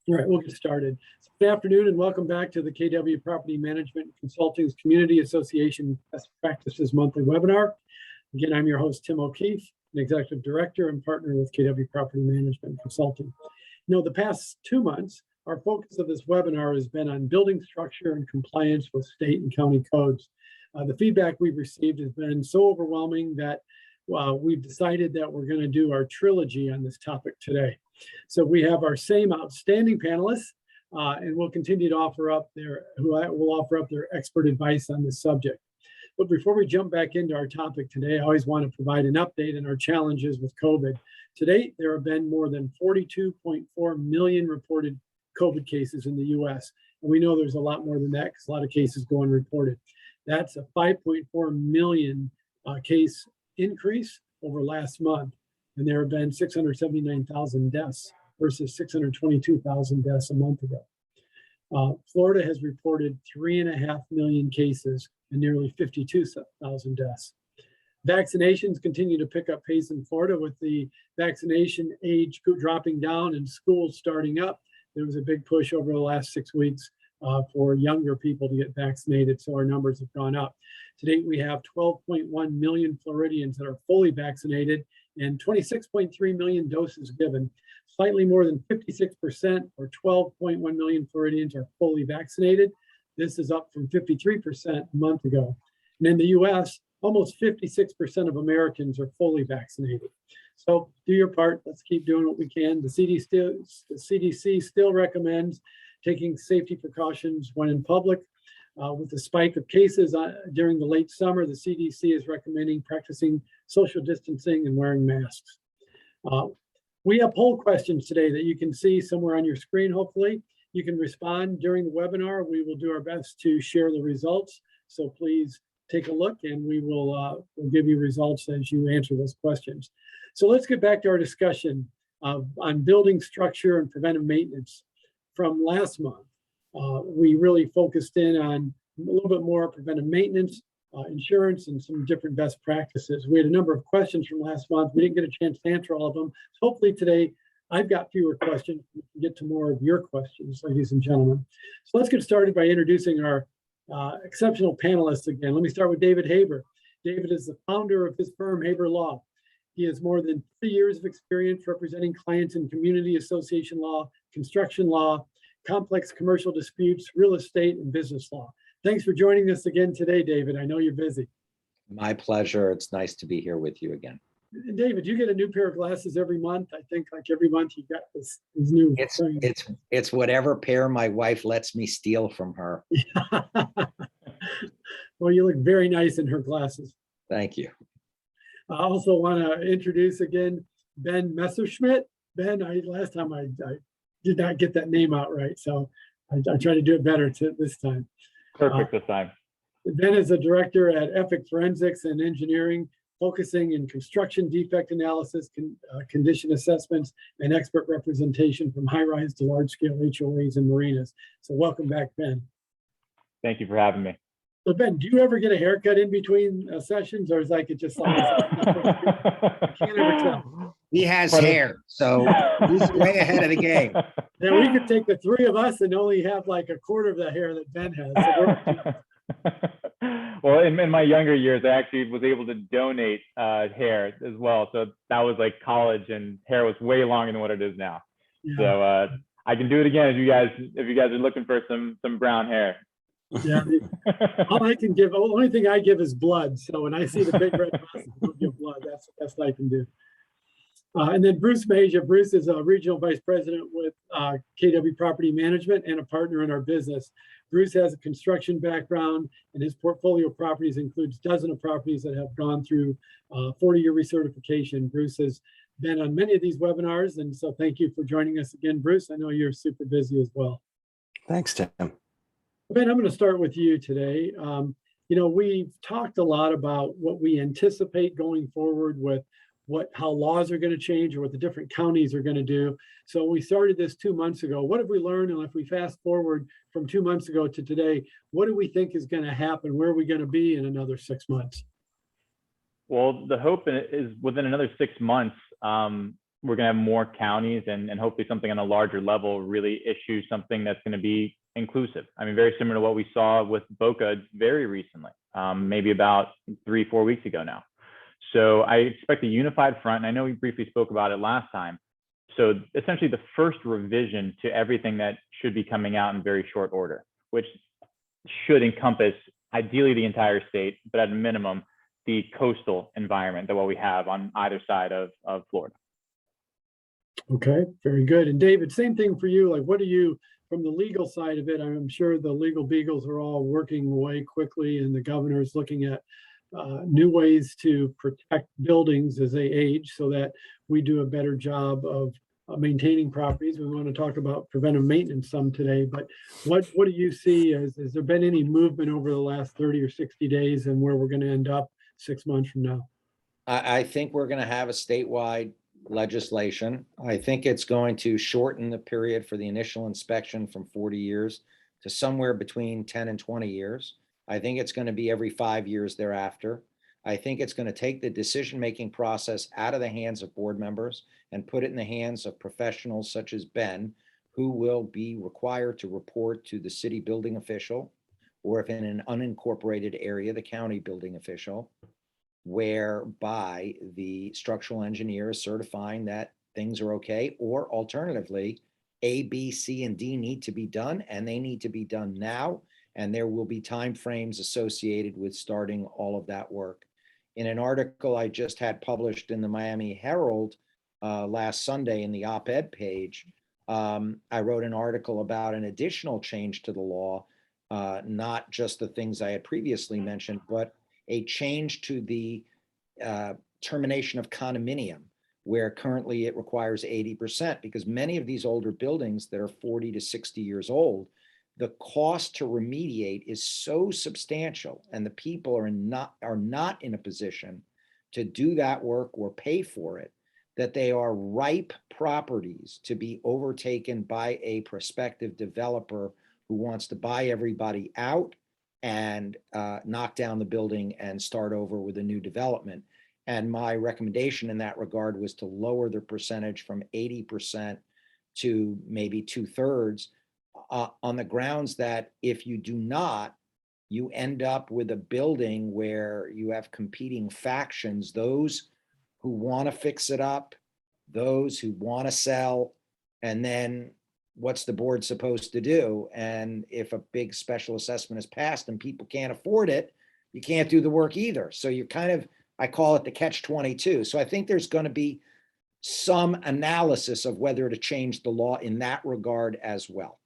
All right, we'll get started. Good afternoon and welcome back to the KW Property Management Consulting's Community Association Best Practices Monthly Webinar. Again, I'm your host, Tim O'Keefe, an Executive Director and partner with KW Property Management Consulting. You know, the past 2 months, our focus of this webinar has been on building structure and compliance with state and county codes. The feedback we've received has been so overwhelming that we've decided that we're going to do our trilogy on this topic today. So we have our same outstanding panelists, and we'll continue to offer up their expert advice on this subject. But before we jump back into our topic today, I always want to provide an update on our challenges with COVID. To date, there have been more than 42.4 million reported COVID cases in the U.S. And we know there's a lot more than that because a lot of cases go unreported. That's a 5.4 million case increase over last month. And there have been 679,000 deaths versus 622,000 deaths a month ago. Florida has reported 3.5 million cases and nearly 52,000 deaths. Vaccinations continue to pick up pace in Florida with the vaccination age dropping down and schools starting up. There was a big push over the last 6 weeks for younger people to get vaccinated, so our numbers have gone up. To date, we have 12.1 million Floridians that are fully vaccinated and 26.3 million doses given. Slightly more than 56% or 12.1 million Floridians are fully vaccinated. This is up from 53% a month ago. And in the US, almost 56% of Americans are fully vaccinated. So do your part. Let's keep doing what we can. The CDC still recommends taking safety precautions when in public. With the spike of cases during the late summer, the CDC is recommending practicing social distancing and wearing masks. We have poll questions today that you can see somewhere on your screen, hopefully. You can respond during the webinar. We will do our best to share the results. So please take a look and we'll give you results as you answer those questions. So let's get back to our discussion on building structure and preventive maintenance. From last month, we really focused in on a little bit more preventive maintenance, insurance, and some different best practices. We had a number of questions from last month. We didn't get a chance to answer all of them. So hopefully today, I've got fewer questions. We can get to more of your questions, ladies and gentlemen. So let's get started by introducing our exceptional panelists again. Let me start with David Haber. David is the founder of his firm, Haber Law. He has more than 3 years of experience representing clients in community association law, construction law, complex commercial disputes, real estate, and business law. Thanks for joining us again today, David. I know you're busy. My pleasure. It's nice to be here with you again. David, you get a new pair of glasses every month. I think like every month you got these new. It's whatever pair my wife lets me steal from her. Well, you look very nice in her glasses. Thank you. I also want to introduce again Ben Messerschmidt. Ben, last time I did not get that name out right, so I try to do it better this time. Perfect this time. Ben is a director at Epic Forensics and Engineering, focusing in construction defect analysis, condition assessments, and expert representation from high-rise to large-scale HOAs and marinas. So welcome back, Ben. Thank you for having me. So Ben, do you ever get a haircut in between sessions, or is like it just like I can't ever tell. He has hair, so he's way ahead of the game. Yeah, we could take the three of us and only have like a quarter of the hair that Ben has. So well, in my younger years, I actually was able to donate hair as well. So that was like college, and hair was way longer than what it is now. Yeah. So I can do it again if you guys are looking for some brown hair. Yeah, the only thing I give is blood. So when I see the big red glasses, I'll give blood. That's the best I can do. And then Bruce Masia. Bruce is a regional vice president with KW Property Management and a partner in our business. Bruce has a construction background, and his portfolio of properties includes dozens of properties that have gone through 40-year recertification. Bruce has been on many of these webinars, and so thank you for joining us again, Bruce. I know you're super busy as well. Thanks, Tim. Ben, I'm going to start with you today. You know, we've talked a lot about what we anticipate going forward with how laws are going to change or what the different counties are going to do. So we started this 2 months ago. What have we learned? And if we fast forward from 2 months ago to today, what do we think is going to happen? Where are we going to be in another 6 months? Well, the hope is within another 6 months, we're going to have more counties and hopefully something on a larger level really issue something that's going to be inclusive. I mean, very similar to what we saw with Boca very recently, maybe about 3-4 weeks ago now. So I expect a unified front, and I know we briefly spoke about it last time. So essentially the first revision to everything that should be coming out in very short order, which should encompass ideally the entire state, but at a minimum, the coastal environment that what we have on either side of Florida. Okay, very good. And David, same thing for you. Like, what do you, from the legal side of it, I'm sure the legal beagles are all working away quickly and the governor is looking at new ways to protect buildings as they age so that we do a better job of maintaining properties. We want to talk about preventive maintenance some today, but what do you see has there been any movement over the last 30 or 60 days and where we're going to end up 6 months from now? I think we're going to have a statewide legislation. I think it's going to shorten the period for the initial inspection from 40 years to somewhere between 10 and 20 years. I think it's going to be every 5 years thereafter. I think it's going to take the decision-making process out of the hands of board members and put it in the hands of professionals such as Ben, who will be required to report to the city building official, or if in an unincorporated area, the county building official, whereby the structural engineer is certifying that things are okay, or alternatively, A, B, C, and D need to be done, and they need to be done now. And there will be timeframes associated with starting all of that work. In an article I just had published in the Miami Herald last Sunday in the op-ed page, I wrote an article about an additional change to the law, not just the things I had previously mentioned, but a change to the termination of condominium, where currently it requires 80%, because many of these older buildings that are 40 to 60 years old, the cost to remediate is so substantial, and the people are not in a position to do that work or pay for it, that they are ripe properties to be overtaken by a prospective developer who wants to buy everybody out and knock down the building and start over with a new development. And my recommendation in that regard was to lower the percentage from 80% to maybe 2/3, on the grounds that if you do not, you end up with a building where you have competing factions, those who want to fix it up, those who want to sell, and then what's the board supposed to do? And if a big special assessment is passed and people can't afford it, you can't do the work either. So you're kind of, I call it the catch-22. So I think there's going to be some analysis of whether to change the law in that regard as well.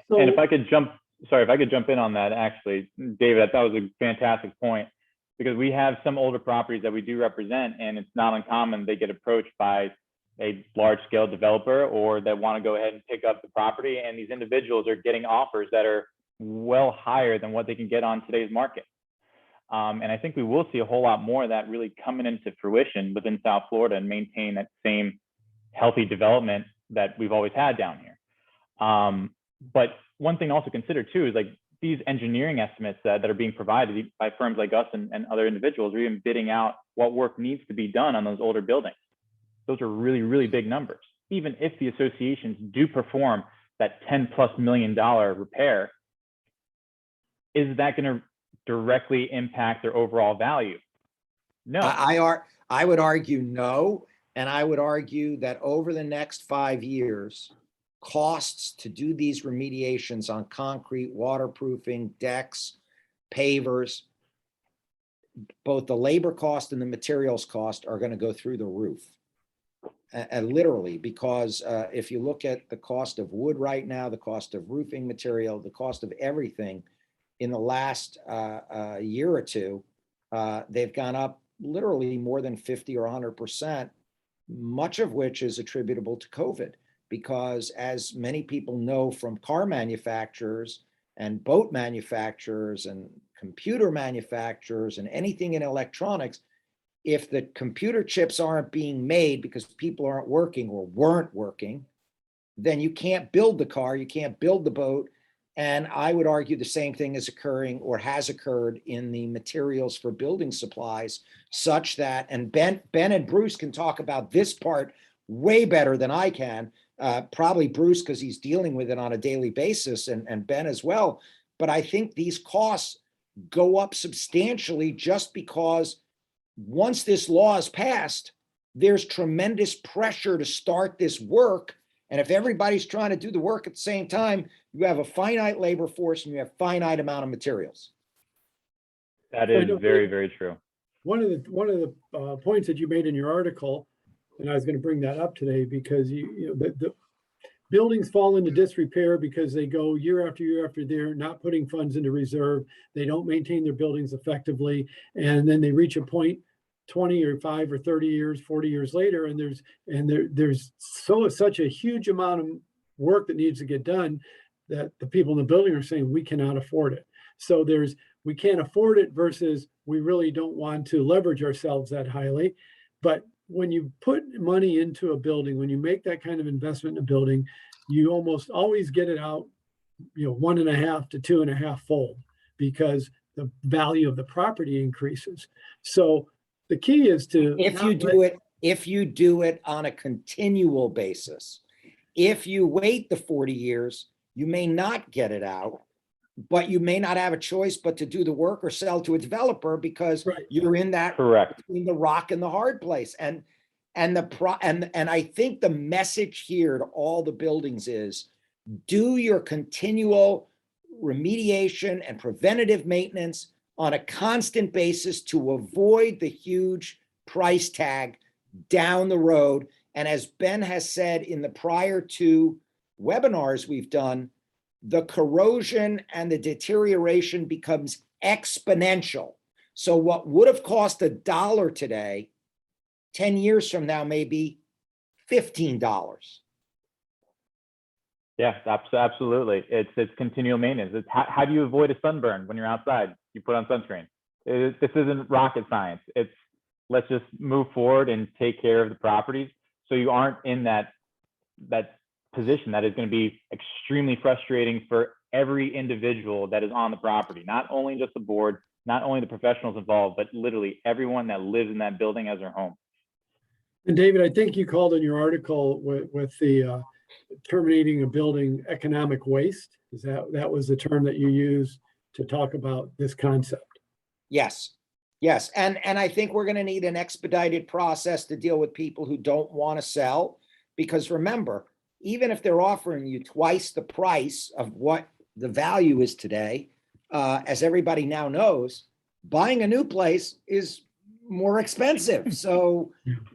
So, And if I could jump in on that, actually, David, that was a fantastic point, because we have some older properties that we do represent, and it's not uncommon they get approached by a large scale developer or that want to go ahead and pick up the property. And these individuals are getting offers that are well higher than what they can get on today's market. And I think we will see a whole lot more of that really coming into fruition within South Florida and maintain that same healthy development that we've always had down here. But one thing to also consider too is like these engineering estimates that are being provided by firms like us and other individuals are even bidding out what work needs to be done on those older buildings. Those are really, really big numbers. Even if the associations do perform that $10+ million repair, is that going to directly impact their overall value? No. I would argue no. And I would argue that over the next 5 years, costs to do these remediations on concrete, waterproofing, decks, pavers, both the labor cost and the materials cost are going to go through the roof. Literally, because if you look at the cost of wood right now, the cost of roofing material, the cost of everything in the last year or two, they've gone up literally more than 50 or 100%, much of which is attributable to COVID. Because as many people know from car manufacturers and boat manufacturers and computer manufacturers and anything in electronics, if the computer chips aren't being made because people aren't working or weren't working, then you can't build the car, you can't build the boat. And I would argue the same thing is occurring or has occurred in the materials for building supplies, such that, and Ben and Bruce can talk about this part way better than I can. Probably Bruce, because he's dealing with it on a daily basis, and Ben as well. But I think these costs go up substantially just because once this law is passed, there's tremendous pressure to start this work. And if everybody's trying to do the work at the same time, you have a finite labor force and you have finite amount of materials. That is very, very true. One of the points that you made in your article, and I was going to bring that up today, because the buildings fall into disrepair because they go year after year after year, not putting funds into reserve. They don't maintain their buildings effectively, and then they reach a point 20 or 5 or 30 years, 40 years later, and there's such a huge amount of work that needs to get done that the people in the building are saying we cannot afford it. So we can't afford it versus we really don't want to leverage ourselves that highly. But when you put money into a building, when you make that kind of investment in a building, you almost always get it out, 1.5 to 2.5 fold, because the value of the property increases. So the key is to if you do it on a continual basis. If you wait the 40 years, you may not get it out, but you may not have a choice but to do the work or sell to a developer, because you're in that between the rock and the hard place. And I think the message here to all the buildings is, do your continual remediation and preventative maintenance on a constant basis to avoid the huge price tag down the road. And as Ben has said in the prior 2 webinars we've done, the corrosion and the deterioration becomes exponential. So what would have cost $1 today, 10 years from now, may be $15. Yeah, absolutely. It's continual maintenance. It's how do you avoid a sunburn when you're outside? You put on sunscreen. This isn't rocket science. It's let's just move forward and take care of the properties, so you aren't in that position that is going to be extremely frustrating for every individual that is on the property. Not only just the board, not only the professionals involved, but literally everyone that lives in that building as their home. And David, I think you called in your article with the terminating a building economic waste. Is that was the term that you used to talk about this concept? Yes. And I think we're going to need an expedited process to deal with people who don't want to sell, because remember, even if they're offering you twice the price of what the value is today, as everybody now knows, buying a new place is more expensive. So,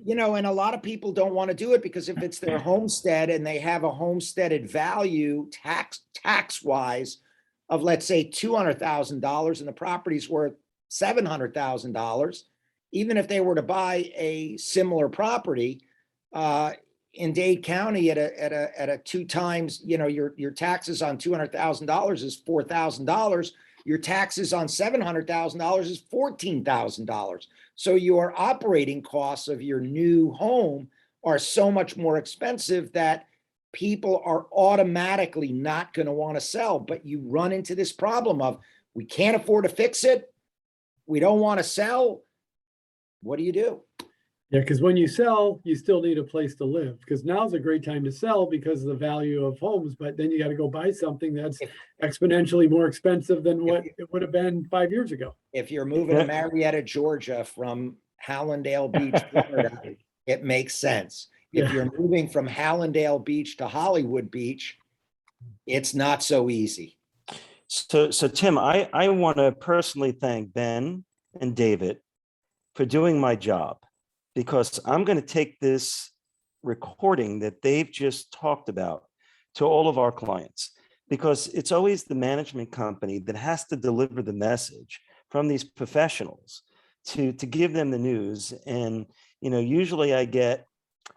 and a lot of people don't want to do it, because if it's their homestead and they have a homesteaded value tax wise of, let's say, $200,000 and the property's worth $700,000, even if they were to buy a similar property in Dade County at a 2 times, your taxes on $200,000 is $4,000. Your taxes on $700,000 is $14,000. So your operating costs of your new home are so much more expensive that people are automatically not going to want to sell. But you run into this problem of, we can't afford to fix it, we don't want to sell. What do you do? Yeah, because when you sell, you still need a place to live, because now's a great time to sell because of the value of homes, but then you got to go buy something that's exponentially more expensive than what it would have been 5 years ago. If you're moving to Marietta, Georgia from Hallandale Beach, Florida, it makes sense. If you're moving from Hallandale Beach to Hollywood Beach, it's not so easy. So Tim, I want to personally thank Ben and David for doing my job, because I'm going to take this recording that they've just talked about to all of our clients, because it's always the management company that has to deliver the message from these professionals to give them the news. And, usually I get,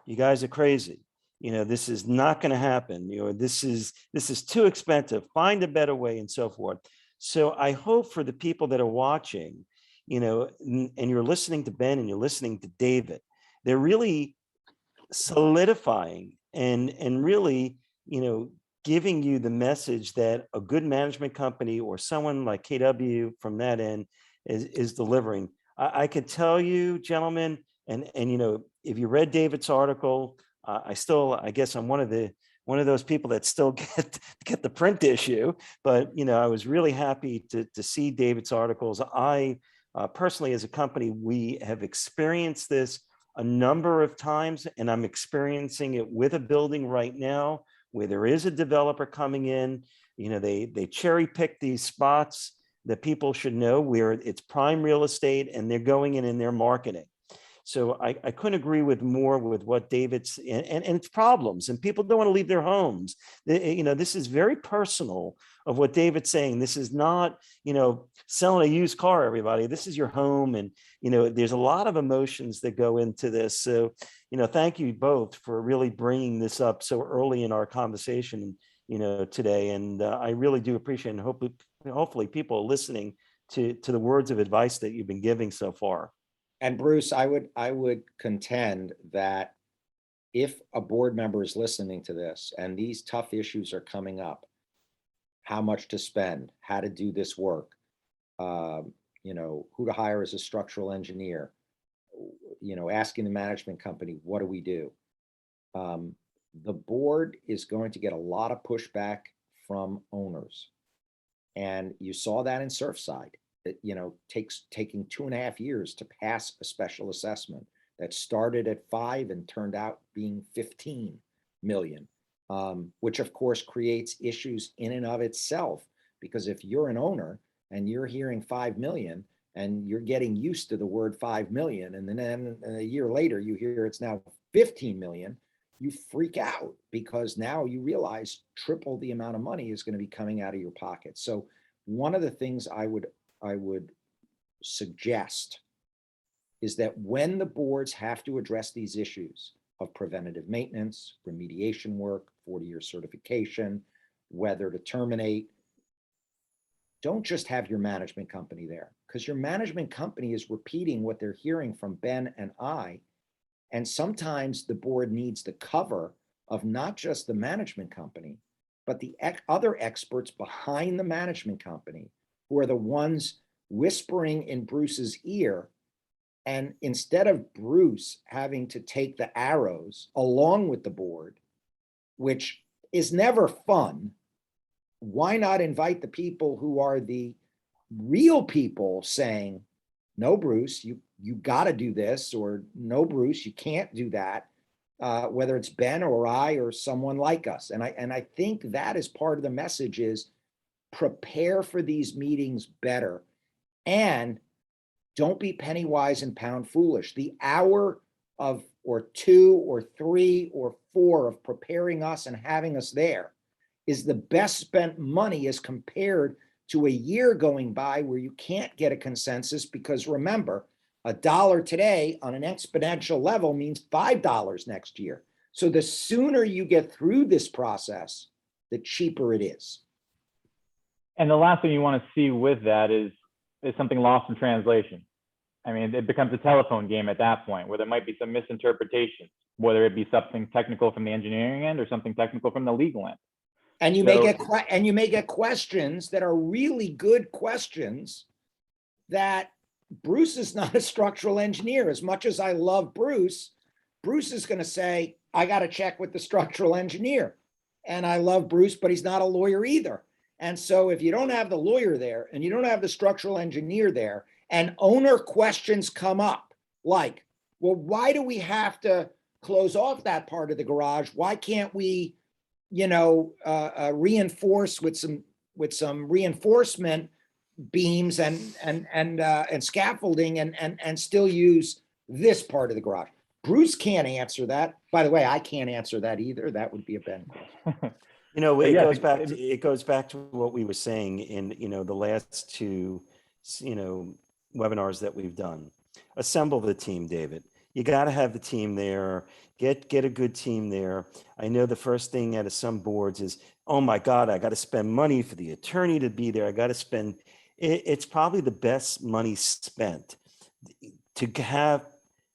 you guys are crazy. This is not going to happen. This is too expensive. Find a better way, and so forth. So I hope for the people that are watching, and you're listening to Ben and you're listening to David, they're really solidifying and really, giving you the message that a good management company or someone like KW from that end is delivering. I can tell you, gentlemen, and if you read David's article, I guess I'm one of those people that still get the print issue, but I was really happy to see David's articles. I personally, as a company, we have experienced this a number of times, and I'm experiencing it with a building right now where there is a developer coming in. They cherry pick these spots that people should know where it's prime real estate, and they're going in and they're marketing. So I couldn't agree with more with what David's and it's problems, and people don't want to leave their homes. This is very personal of what David's saying. This is not, selling a used car, everybody. This is your home. And, there's a lot of emotions that go into this. So, thank you both for really bringing this up so early in our conversation, today. And I really do appreciate it. And hopefully people are listening to the words of advice that you've been giving so far. And Bruce, I would contend that if a board member is listening to this and these tough issues are coming up, how much to spend, how to do this work, who to hire as a structural engineer, asking the management company, what do we do? The board is going to get a lot of pushback from owners. And you saw that in Surfside. That taking 2.5 years to pass a special assessment that started at 5 and turned out being 15 million, which of course creates issues in and of itself, because if you're an owner and you're hearing 5 million and you're getting used to the word 5 million, and then a year later you hear it's now 15 million, you freak out because now you realize triple the amount of money is going to be coming out of your pocket. So one of the things I would suggest is that when the boards have to address these issues of preventative maintenance, remediation work, 40-year certification, whether to terminate, don't just have your management company there, because your management company is repeating what they're hearing from Ben and I. And sometimes the board needs the cover of not just the management company, but the other experts behind the management company, who are the ones whispering in Bruce's ear. And instead of Bruce having to take the arrows along with the board, which is never fun, why not invite the people who are the real people saying, no, Bruce, you got to do this, or no, Bruce, you can't do that, whether it's Ben or I or someone like us. And I think that is part of the message is prepare for these meetings better, and don't be penny wise and pound foolish. The hour of, or 2 or 3 or 4 of preparing us and having us there is the best spent money as compared to a year going by where you can't get a consensus, because remember, $1 today on an exponential level means $5 next year. So the sooner you get through this process, the cheaper it is. And the last thing you want to see with that is something lost in translation. I mean, it becomes a telephone game at that point, where there might be some misinterpretations, whether it be something technical from the engineering end or something technical from the legal end. And you may get questions that are really good questions that Bruce is not a structural engineer. As much as I love Bruce, Bruce is going to say, I got to check with the structural engineer. And I love Bruce, but he's not a lawyer either. And so if you don't have the lawyer there and you don't have the structural engineer there, and owner questions come up like, well, why do we have to close off that part of the garage? Why can't we, reinforce with some reinforcement beams and scaffolding and still use this part of the garage? Bruce can't answer that. By the way, I can't answer that either. That would be a Ben question. It goes back to what we were saying in, the last 2, webinars that we've done. Assemble the team, David. You got to have the team there. Get a good team there. I know the first thing out of some boards is, oh my God, I got to spend money for the attorney to be there. I got to spend. It's probably the best money spent to have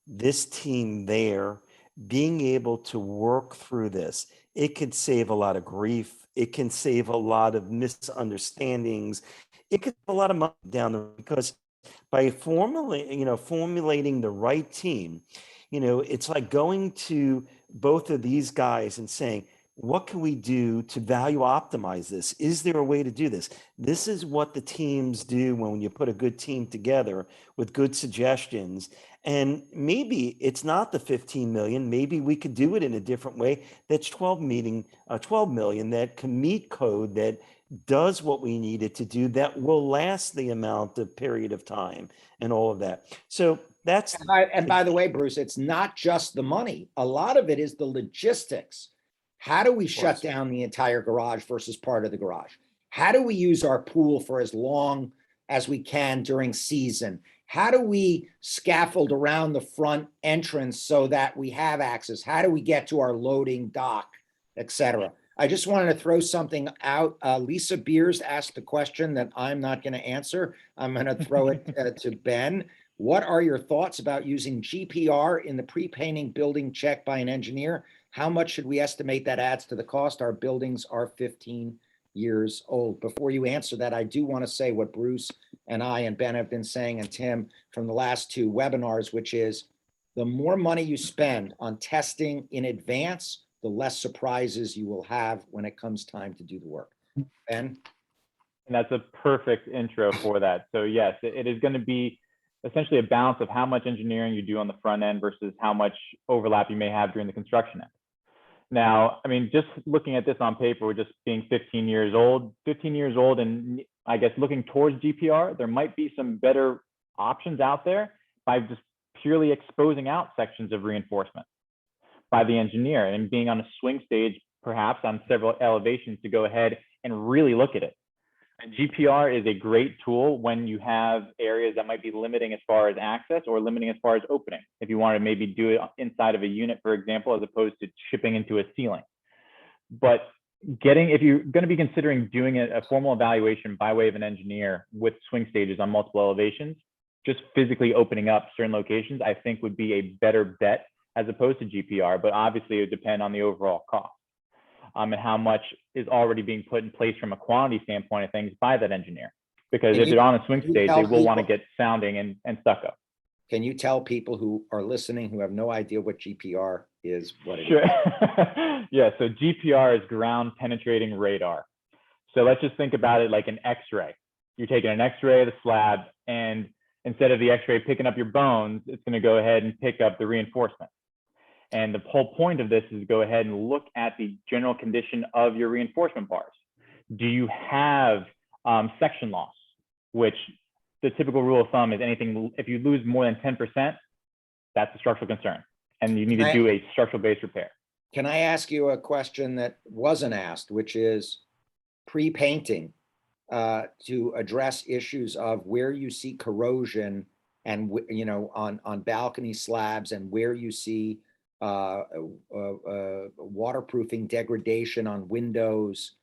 this team there, being able to work through this. It could save a lot of grief. It can save a lot of misunderstandings. It could save a lot of money down the road, because by formulating the right team, It's like going to both of these guys and saying, what can we do to value optimize this? Is there a way to do this? This is what the teams do when you put a good team together with good suggestions. And maybe it's not the 15 million. Maybe we could do it in a different way. That's 12 million that can meet code, that does what we need it to do, that will last the amount of period of time and all of that. So that's, And by the way, Bruce, it's not just the money. A lot of it is the logistics. How do we shut down the entire garage versus part of the garage? How do we use our pool for as long as we can during season? How do we scaffold around the front entrance so that we have access? How do we get to our loading dock, et cetera? I just wanted to throw something out. Lisa Beers asked the question that I'm not going to answer. I'm going to throw it to Ben. What are your thoughts about using GPR in the pre-painting building check by an engineer? How much should we estimate that adds to the cost? Our buildings are 15 years old. Before you answer that, I do want to say what Bruce and I and Ben have been saying, and Tim, from the last two webinars, which is the more money you spend on testing in advance, the less surprises you will have when it comes time to do the work. Ben? And that's a perfect intro for that. So yes, it is going to be essentially a balance of how much engineering you do on the front end versus how much overlap you may have during the construction end. Now, I mean, just looking at this on paper, we're just being 15 years old, and I guess looking towards GPR, there might be some better options out there by just purely exposing out sections of reinforcement by the engineer and being on a swing stage, perhaps on several elevations, to go ahead and really look at it. And GPR is a great tool when you have areas that might be limiting as far as access or limiting as far as opening. If you want to maybe do it inside of a unit, for example, as opposed to chipping into a ceiling. But if you're going to be considering doing a formal evaluation by way of an engineer with swing stages on multiple elevations, just physically opening up certain locations, I think would be a better bet as opposed to GPR. But obviously, it would depend on the overall cost. And how much is already being put in place from a quantity standpoint of things by that engineer. Because if they're on a swing stage, they will want to get sounding and stucco. Can you tell people who are listening who have no idea what GPR is, what it Sure. is? Yeah, so GPR is ground penetrating radar. So let's just think about it like an X-ray. You're taking an X-ray of the slab, and instead of the X-ray picking up your bones, it's going to go ahead and pick up the reinforcement. And the whole point of this is to go ahead and look at the general condition of your reinforcement bars. Do you have section loss, which the typical rule of thumb is anything, if you lose more than 10%, that's a structural concern. And you need to do a structural base repair. Can I ask you a question that wasn't asked, which is pre-painting to address issues of where you see corrosion and, on balcony slabs, and where you see waterproofing degradation on windows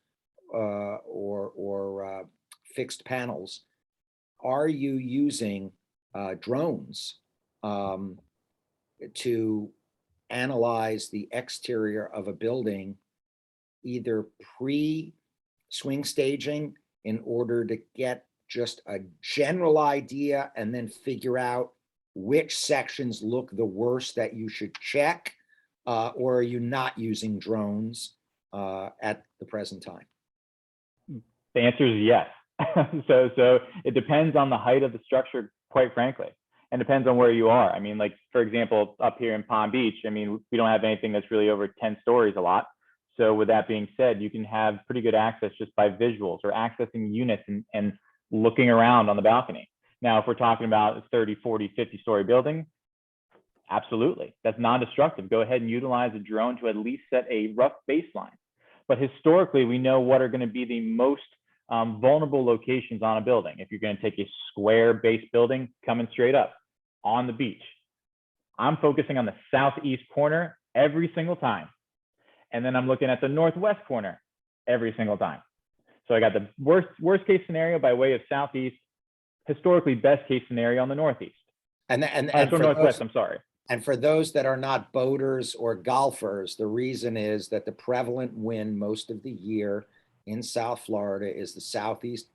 or fixed panels. Are you using drones to analyze the exterior of a building, either pre-swing staging in order to get just a general idea and then figure out which sections look the worst that you should check, or are you not using drones at the present time? The answer is yes. So it depends on the height of the structure, quite frankly, and depends on where you are. I mean, like, for example, up here in Palm Beach, I mean, we don't have anything that's really over 10 stories a lot. So with that being said, you can have pretty good access just by visuals or accessing units and looking around on the balcony. Now, if we're talking about a 30, 40, 50-story building, absolutely. That's non-destructive. Go ahead and utilize a drone to at least set a rough baseline. But historically, we know what are going to be the most vulnerable locations on a building. If you're going to take a square-based building coming straight up on the beach, I'm focusing on the southeast corner every single time. And then I'm looking at the northwest corner every single time. So I got the worst case scenario by way of southeast, historically best case scenario on the northeast. And for northwest, I'm sorry. And for those that are not boaters or golfers, the reason is that the prevalent wind most of the year in South Florida is the southeast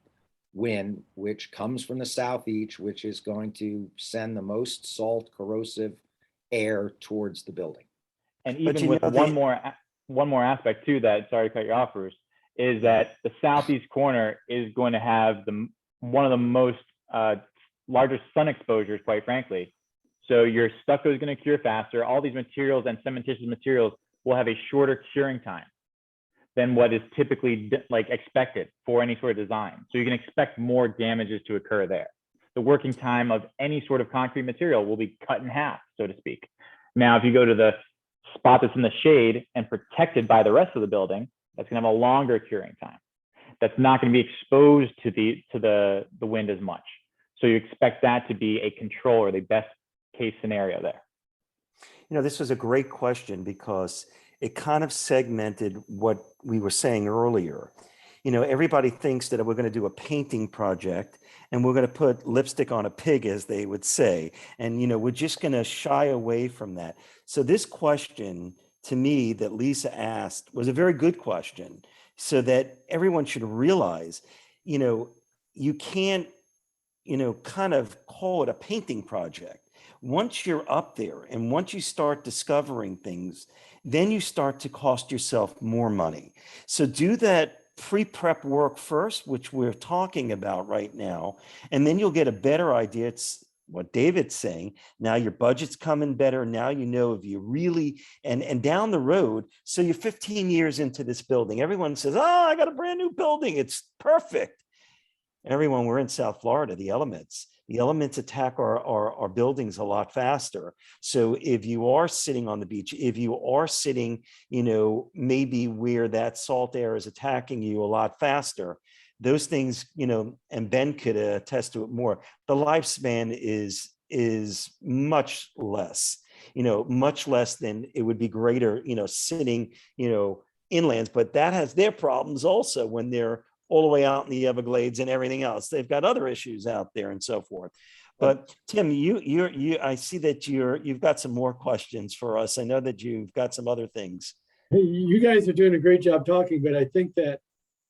wind, which comes from the southeast, which is going to send the most salt, corrosive air towards the building. And But even you with know, one more aspect too, that, sorry to cut you off, Bruce, is that the southeast corner is going to have one of the most largest sun exposures, quite frankly. So your stucco is going to cure faster. All these materials and cementitious materials will have a shorter curing time than what is typically like expected for any sort of design. So you can expect more damages to occur there. The working time of any sort of concrete material will be cut in half, so to speak. Now, if you go to the spot that's in the shade and protected by the rest of the building, that's going to have a longer curing time. That's not going to be exposed to the wind as much. So you expect that to be a control or the best case scenario there. You know, this was a great question because it kind of segmented what we were saying earlier. You know, everybody thinks that we're going to do a painting project and we're going to put lipstick on a pig, as they would say. And, you know, we're just going to shy away from that. So this question to me that Lisa asked was a very good question, so that everyone should realize, you know, you can't, you know, kind of call it a painting project. Once you're up there and once you start discovering things, then you start to cost yourself more money. So do that pre-prep work first, which we're talking about right now, and then you'll get a better idea. It's what David's saying. Now your budget's coming better. Now you know if you really, and down the road, so you're 15 years into this building. Everyone says, oh, I got a brand new building. It's perfect. Everyone, we're in South Florida, the elements attack our buildings a lot faster. So if you are sitting on the beach, if you are sitting, you know, maybe where that salt air is attacking you a lot faster, those things, you know, and Ben could attest to it more, the lifespan is much less, you know, much less than it would be greater, you know, sitting, you know, inlands, but that has their problems also when they're all the way out in the Everglades and everything else. They've got other issues out there and so forth. But Tim, I see that you've got some more questions for us. I know that you've got some other things. Hey, you guys are doing a great job talking, but I think that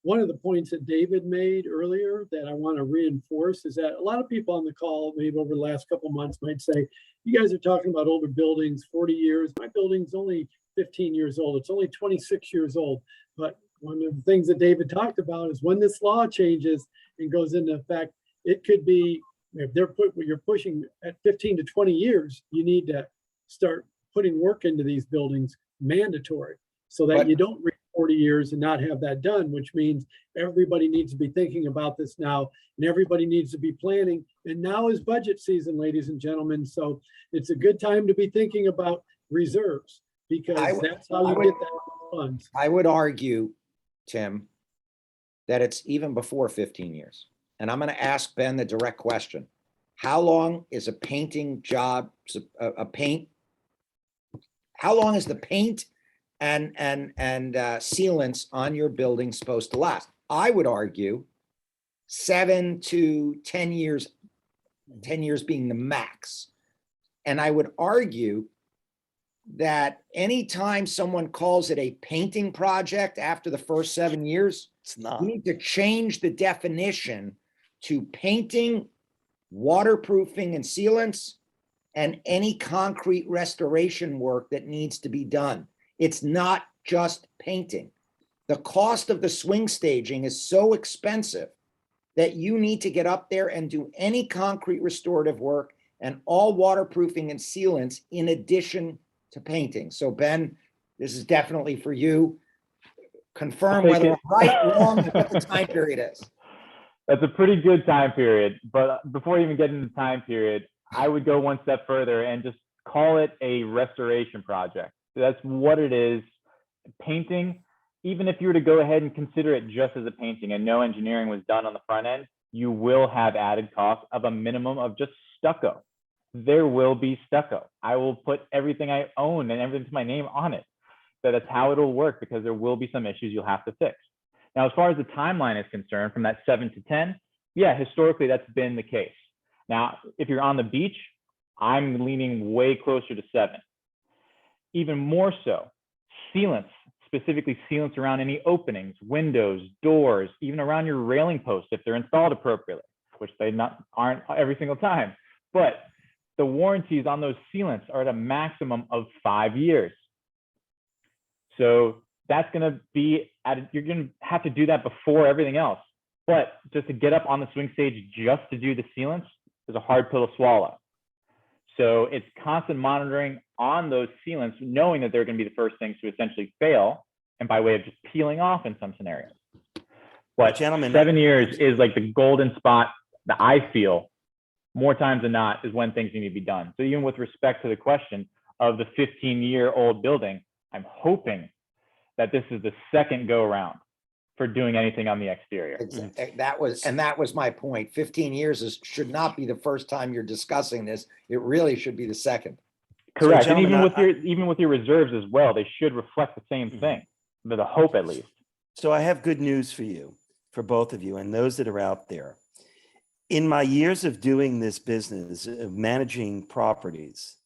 one of the points that David made earlier that I want to reinforce is that a lot of people on the call, maybe over the last couple of months, might say, you guys are talking about older buildings, 40 years. My building's only 15 years old. It's only 26 years old. But one of the things that David talked about is when this law changes and goes into effect, it could be, if you're pushing at 15 to 20 years, you need to start putting work into these buildings mandatory so that you don't reach 40 years and not have that done, which means everybody needs to be thinking about this now and everybody needs to be planning. And now is budget season, ladies and gentlemen. So it's a good time to be thinking about reserves because that's how you get that funds. I would argue, Tim, that it's even before 15 years. And I'm going to ask Ben the direct question. How long is a painting job, how long is the paint and sealants on your building supposed to last? I would argue 7 to 10 years, 10 years being the max. And I would argue that anytime someone calls it a painting project after the first 7 years, It's not. we need to change the definition to painting, waterproofing and sealants, and any concrete restoration work that needs to be done. It's not just painting. The cost of the swing staging is so expensive that you need to get up there and do any concrete restorative work and all waterproofing and sealants in addition to painting. So Ben, this is definitely for you. Confirm whether I'm right, wrong, and what the time period is. That's a pretty good time period. But before you even get into the time period, I would go one step further and just call it a restoration project. That's what it is. Painting, even if you were to go ahead and consider it just as a painting and no engineering was done on the front end, you will have added costs of a minimum of just stucco. There will be stucco. I will put everything I own and everything to my name on it. So that's how it'll work, because there will be some issues you'll have to fix. Now, as far as the timeline is concerned, from that 7 to 10, yeah, historically that's been the case. Now, if you're on the beach, I'm leaning way closer to 7. Even more so, sealants, specifically sealants around any openings, windows, doors, even around your railing posts if they're installed appropriately, which they aren't every single time. But the warranties on those sealants are at a maximum of 5 years. So that's going to be you're going to have to do that before everything else. But just to get up on the swing stage just to do the sealants is a hard pill to swallow. So it's constant monitoring on those sealants, knowing that they're going to be the first things to essentially fail, and by way of just peeling off in some scenarios. But Gentlemen, 7 years is like the golden spot that I feel more times than not is when things need to be done. So even with respect to the question of the 15-year-old building, I'm hoping that this is the second go around for doing anything on the exterior. That was my point. 15 years should not be the first time you're discussing this. It really should be the second. Correct. So, and gentlemen, even with your reserves as well, they should reflect the same thing, with a hope at least. So I have good news for you, for both of you and those that are out there. In my years of doing this business, of managing properties,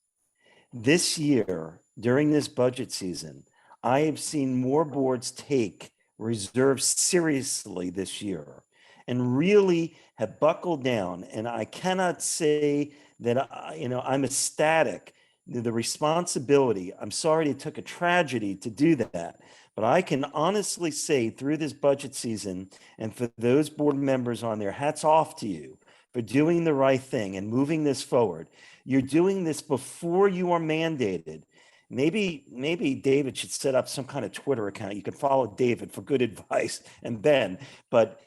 this year, during this budget season, I have seen more boards take reserves seriously this year and really have buckled down. And I cannot say that, I'm ecstatic. The responsibility, I'm sorry it took a tragedy to do that, but I can honestly say through this budget season, and for those board members on there, hats off to you for doing the right thing and moving this forward. You're doing this before you are mandated. Maybe David should set up some kind of Twitter account. You can follow David for good advice and Ben, but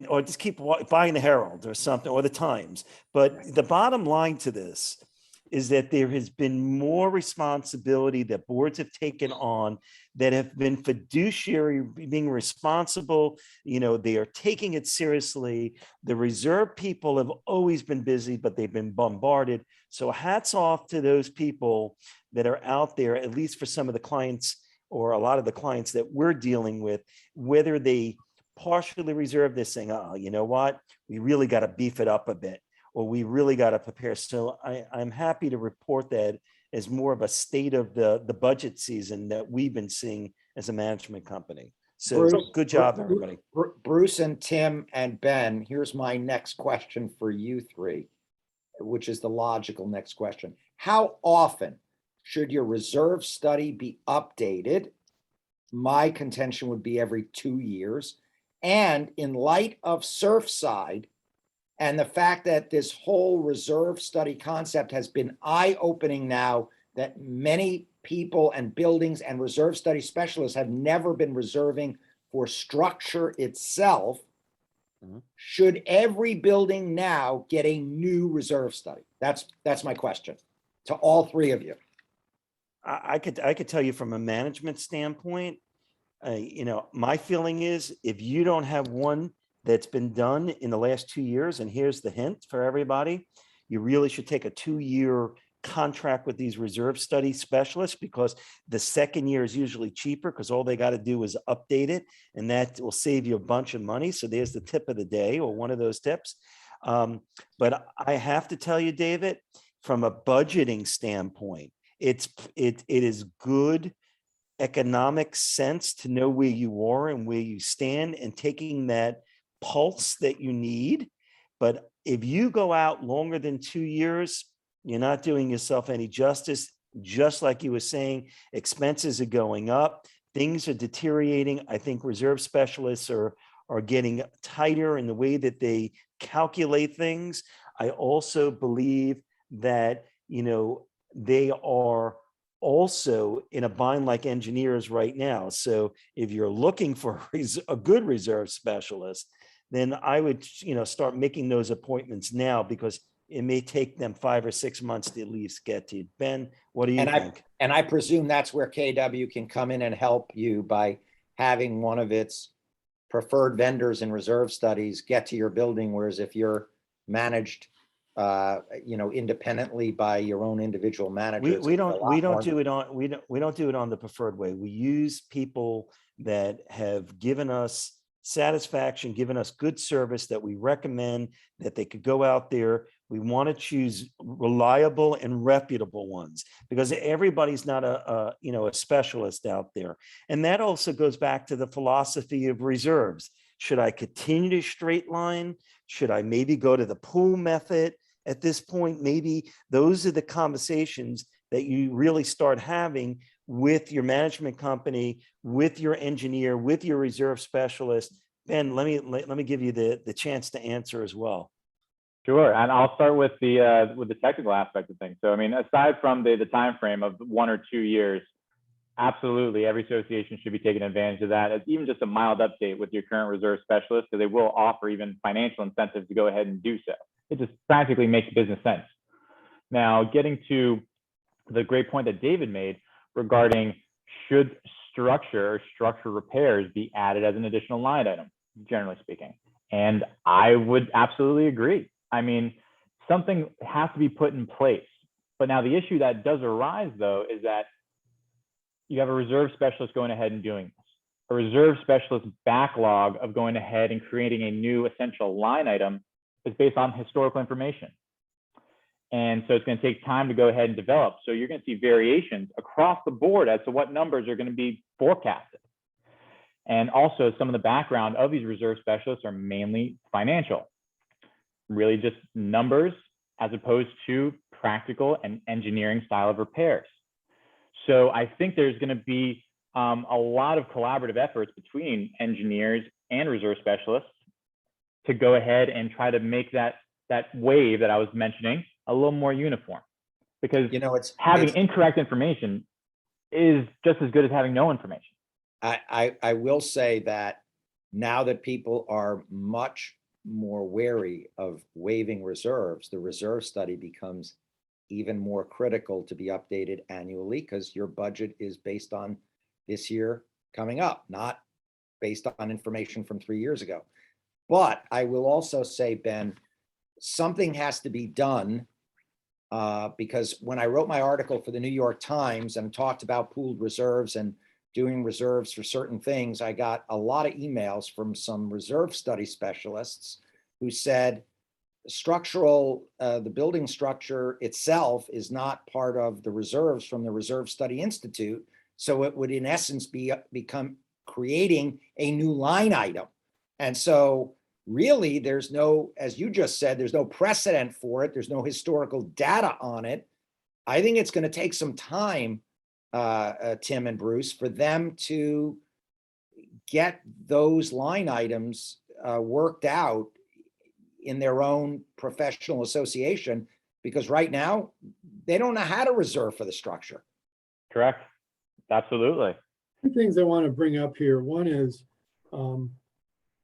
or just keep buying the Herald or something, or the Times. But the bottom line to this is that there has been more responsibility that boards have taken on, that have been fiduciary, being responsible. They are taking it seriously. The reserve people have always been busy, but they've been bombarded. So hats off to those people that are out there, at least for some of the clients or a lot of the clients that we're dealing with, whether they partially reserve this saying, oh, you know what, we really got to beef it up a bit, or we really got to prepare. So I'm happy to report that as more of a state of the budget season that we've been seeing as a management company. So good job, everybody. Bruce and Tim and Ben, here's my next question for you three, which is the logical next question. How often should your reserve study be updated? My contention would be every 2 years. And in light of Surfside, and the fact that this whole reserve study concept has been eye-opening now, that many people and buildings and reserve study specialists have never been reserving for structure itself. Should every building now get a new reserve study? That's my question to all three of you. I could tell you from a management standpoint, my feeling is if you don't have one that's been done in the last 2 years, and here's the hint for everybody, you really should take a 2-year contract with these reserve study specialists, because the second year is usually cheaper because all they got to do is update it, and that will save you a bunch of money. So there's the tip of the day, or one of those tips. But I have to tell you, David, from a budgeting standpoint, it is good economic sense to know where you are and where you stand, and taking that pulse that you need. But if you go out longer than 2 years, you're not doing yourself any justice. Just like you were saying, expenses are going up, things are deteriorating. I think reserve specialists are getting tighter in the way that they calculate things. I also believe that, they are also in a bind like engineers right now. So if you're looking for a good reserve specialist, then I would, start making those appointments now, because it may take them 5 or 6 months to at least get to you. Ben, what do you think? And I presume that's where KW can come in and help you by having one of its preferred vendors in reserve studies get to your building. Whereas if you're managed, independently by your own individual manager, We don't do it on the preferred way. We use people that have given us satisfaction, given us good service, that we recommend, that they could go out there. We want to choose reliable and reputable ones, because everybody's not a specialist out there. And that also goes back to the philosophy of reserves. Should I continue to straight line? Should I maybe go to the pool method at this point, maybe those are the conversations that you really start having with your management company, with your engineer, with your reserve specialist. Ben, let me give you the chance to answer as well. Sure, and I'll start with the technical aspect of things. So, I mean, aside from the time frame of 1 or 2 years, absolutely, every association should be taking advantage of that. It's even just a mild update with your current reserve specialist, because they will offer even financial incentives to go ahead and do so. It just practically makes business sense. Now, getting to the great point that David made regarding should structure or structure repairs be added as an additional line item, generally speaking. And I would absolutely agree. I mean, something has to be put in place. But now the issue that does arise, though, is that you have a reserve specialist going ahead and doing this. A reserve specialist backlog of going ahead and creating a new essential line item is based on historical information. And so it's going to take time to go ahead and develop. So you're going to see variations across the board as to what numbers are going to be forecasted. And also some of the background of these reserve specialists are mainly financial, really just numbers as opposed to practical and engineering style of repairs. So I think there's going to be a lot of collaborative efforts between engineers and reserve specialists to go ahead and try to make that wave that I was mentioning a little more uniform, because having incorrect information is just as good as having no information. I will say that now that people are much more wary of waiving reserves, the reserve study becomes even more critical to be updated annually, because your budget is based on this year coming up, not based on information from 3 years ago. But I will also say, Ben, something has to be done, because when I wrote my article for the New York Times and talked about pooled reserves and doing reserves for certain things, I got a lot of emails from some reserve study specialists who said the building structure itself is not part of the reserves from the Reserve Study Institute. So it would in essence become creating a new line item. And so really there's no, as you just said, there's no precedent for it. There's no historical data on it. I think it's going to take some time, Tim and Bruce, for them to get those line items worked out in their own professional association, because right now they don't know how to reserve for the structure. Correct. Absolutely. Two things I want to bring up here. One is, when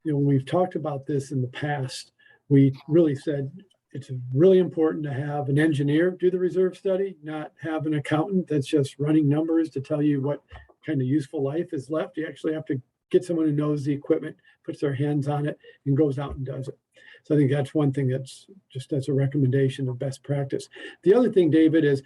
we've talked about this in the past, we really said it's really important to have an engineer do the reserve study, not have an accountant that's just running numbers to tell you what kind of useful life is left. You actually have to get someone who knows the equipment, puts their hands on it, and goes out and does it. So I think that's one thing that's a recommendation of best practice. The other thing, David, is,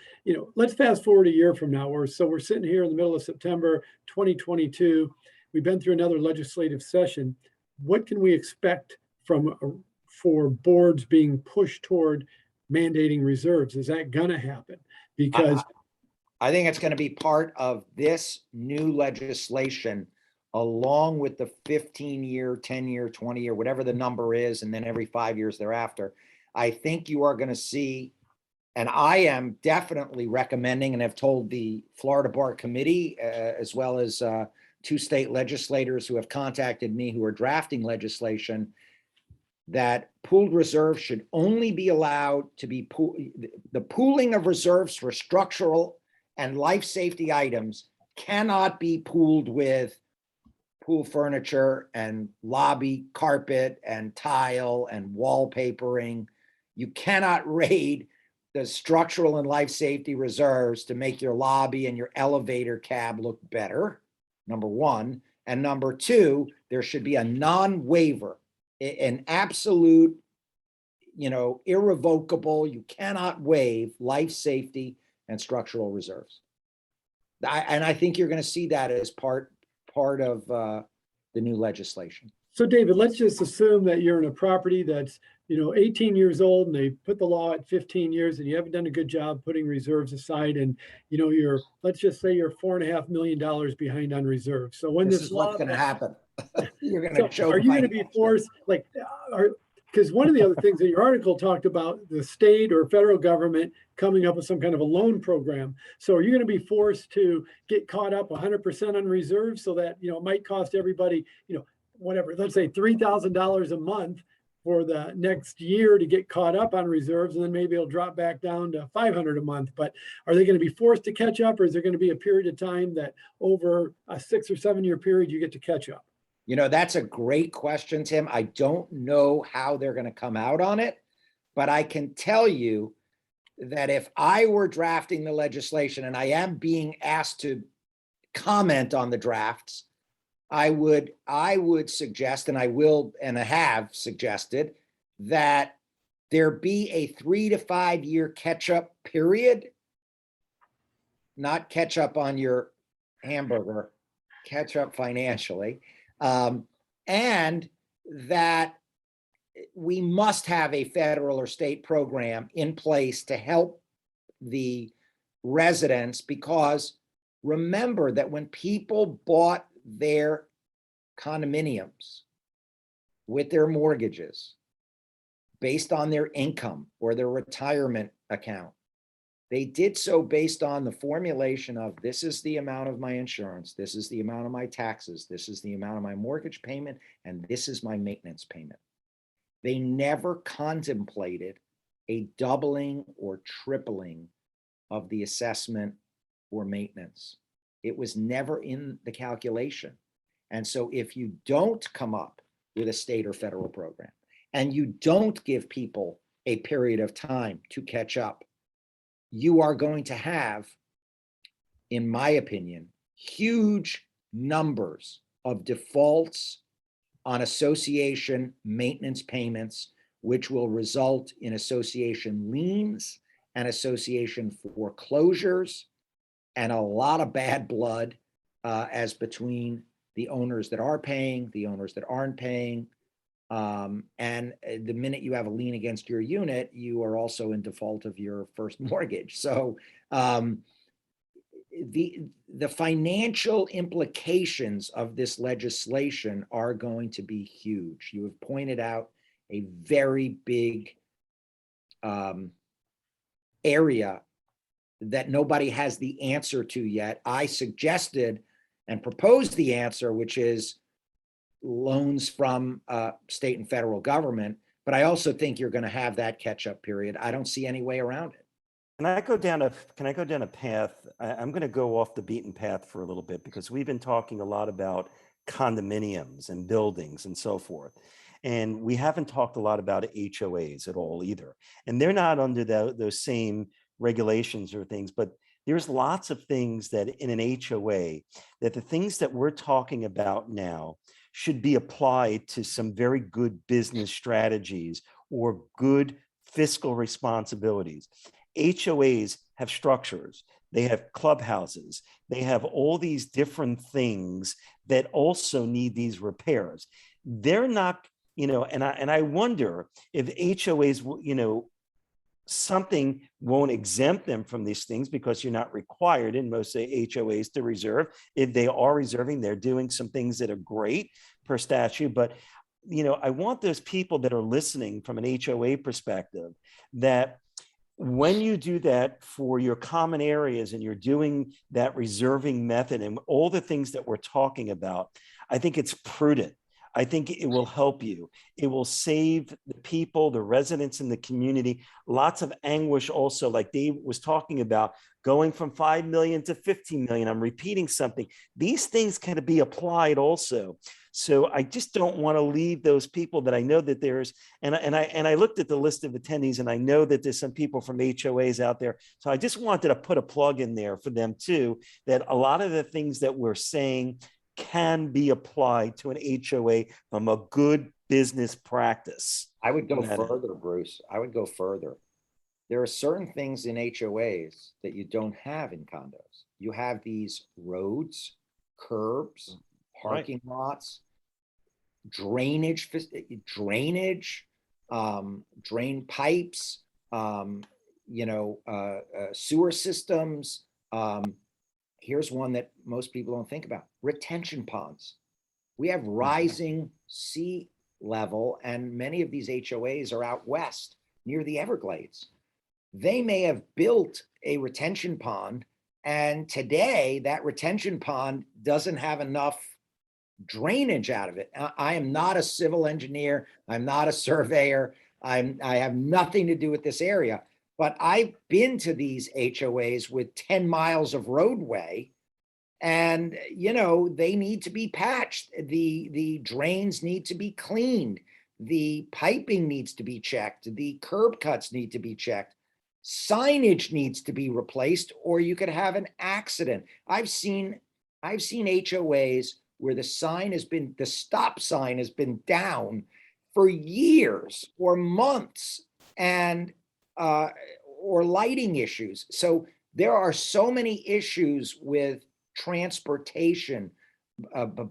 let's fast forward a year from now. We're sitting here in the middle of September 2022. We've been through another legislative session. What can we expect for boards being pushed toward mandating reserves? Is that going to happen? Because I think it's going to be part of this new legislation, along with the 15-year, 10-year, 20-year, whatever the number is, and then every 5 years thereafter. I think you are going to see, and I am definitely recommending, and have told the Florida Bar Committee, as well as 2 state legislators who have contacted me who are drafting legislation, that pooled reserves should only be allowed to be the pooling of reserves for structural and life safety items cannot be pooled with pool furniture and lobby carpet and tile and wallpapering. You cannot raid the structural and life safety reserves to make your lobby and your elevator cab look better, number one. And number two, there should be a non-waiver, an absolute, irrevocable, you cannot waive life safety and structural reserves. And I think you're going to see that as part of the new legislation. So David, let's just assume that you're in a property that's 18 years old, and they put the law at 15 years, and you haven't done a good job putting reserves aside, and let's just say you're $4.5 million behind on reserves. So when this is what's going to happen, you're going to choke. Are you going to be forced? because one of the other things that your article talked about, the state or federal government coming up with some kind of a loan program. So are you going to be forced to get caught up 100% on reserves so that, it might cost everybody, whatever, let's say $3,000 a month for the next year to get caught up on reserves, and then maybe it'll drop back down to $500 a month. But are they going to be forced to catch up, or is there going to be a period of time that over a 6 or 7 year period you get to catch up? That's a great question, Tim. I don't know how they're going to come out on it, but I can tell you that if I were drafting the legislation, and I am being asked to comment on the drafts, I would suggest, and I will, and I have suggested, that there be a 3 to 5 year catch-up period, not catch up on your hamburger, catch up financially, and that we must have a federal or state program in place to help the residents, because remember that when people bought their condominiums with their mortgages based on their income or their retirement account, they did so based on the formulation of, this is the amount of my insurance, this is the amount of my taxes, this is the amount of my mortgage payment, and this is my maintenance payment. They never contemplated a doubling or tripling of the assessment or maintenance. It was never in the calculation. And so if you don't come up with a state or federal program, and you don't give people a period of time to catch up, you are going to have, in my opinion, huge numbers of defaults on association maintenance payments, which will result in association liens and association foreclosures, and a lot of bad blood as between the owners that are paying, the owners that aren't paying. And the minute you have a lien against your unit, you are also in default of your first mortgage. So the financial implications of this legislation are going to be huge. You have pointed out a very big area that nobody has the answer to yet. I suggested and proposed the answer, which is loans from state and federal government. But I also think you're going to have that catch-up period. I don't see any way around it. Can I go down a path? I'm going to go off the beaten path for a little bit, because we've been talking a lot about condominiums and buildings and so forth. And we haven't talked a lot about HOAs at all either. And they're not under those same regulations or things, but there's lots of things that in an HOA, that the things that we're talking about now should be applied to some very good business strategies or good fiscal responsibilities. HOAs have structures, they have clubhouses, they have all these different things that also need these repairs. They're not, and I wonder if HOAs, something won't exempt them from these things, because you're not required in most HOAs to reserve. If they are reserving, they're doing some things that are great per statute. But, I want those people that are listening from an HOA perspective, that when you do that for your common areas and you're doing that reserving method and all the things that we're talking about, I think it's prudent. I think it will help you. It will save the people, the residents in the community, lots of anguish also, like Dave was talking about, going from 5 million to 15 million. I'm repeating something. These things can be applied also. So I just don't want to leave those people that I know that there's, and I looked at the list of attendees, and I know that there's some people from HOAs out there. So I just wanted to put a plug in there for them too, that a lot of the things that we're saying can be applied to an HOA from a good business practice. I would go further, Bruce. I would go further. There are certain things in HOAs that you don't have in condos. You have these roads, curbs, parking lots, drainage, drain pipes, sewer systems. Here's one that most people don't think about: retention ponds. We have rising sea level, and many of these HOAs are out west near the Everglades. They may have built a retention pond, and today that retention pond doesn't have enough drainage out of it. I am not a civil engineer. I'm not a surveyor. I have nothing to do with this area, but I've been to these HOAs with 10 miles of roadway, and they need to be patched. The drains need to be cleaned. The piping needs to be checked. The curb cuts need to be checked. Signage needs to be replaced, or you could have an accident. I've seen HOAs where the stop sign has been down for years or months, and or lighting issues. So there are so many issues with transportation,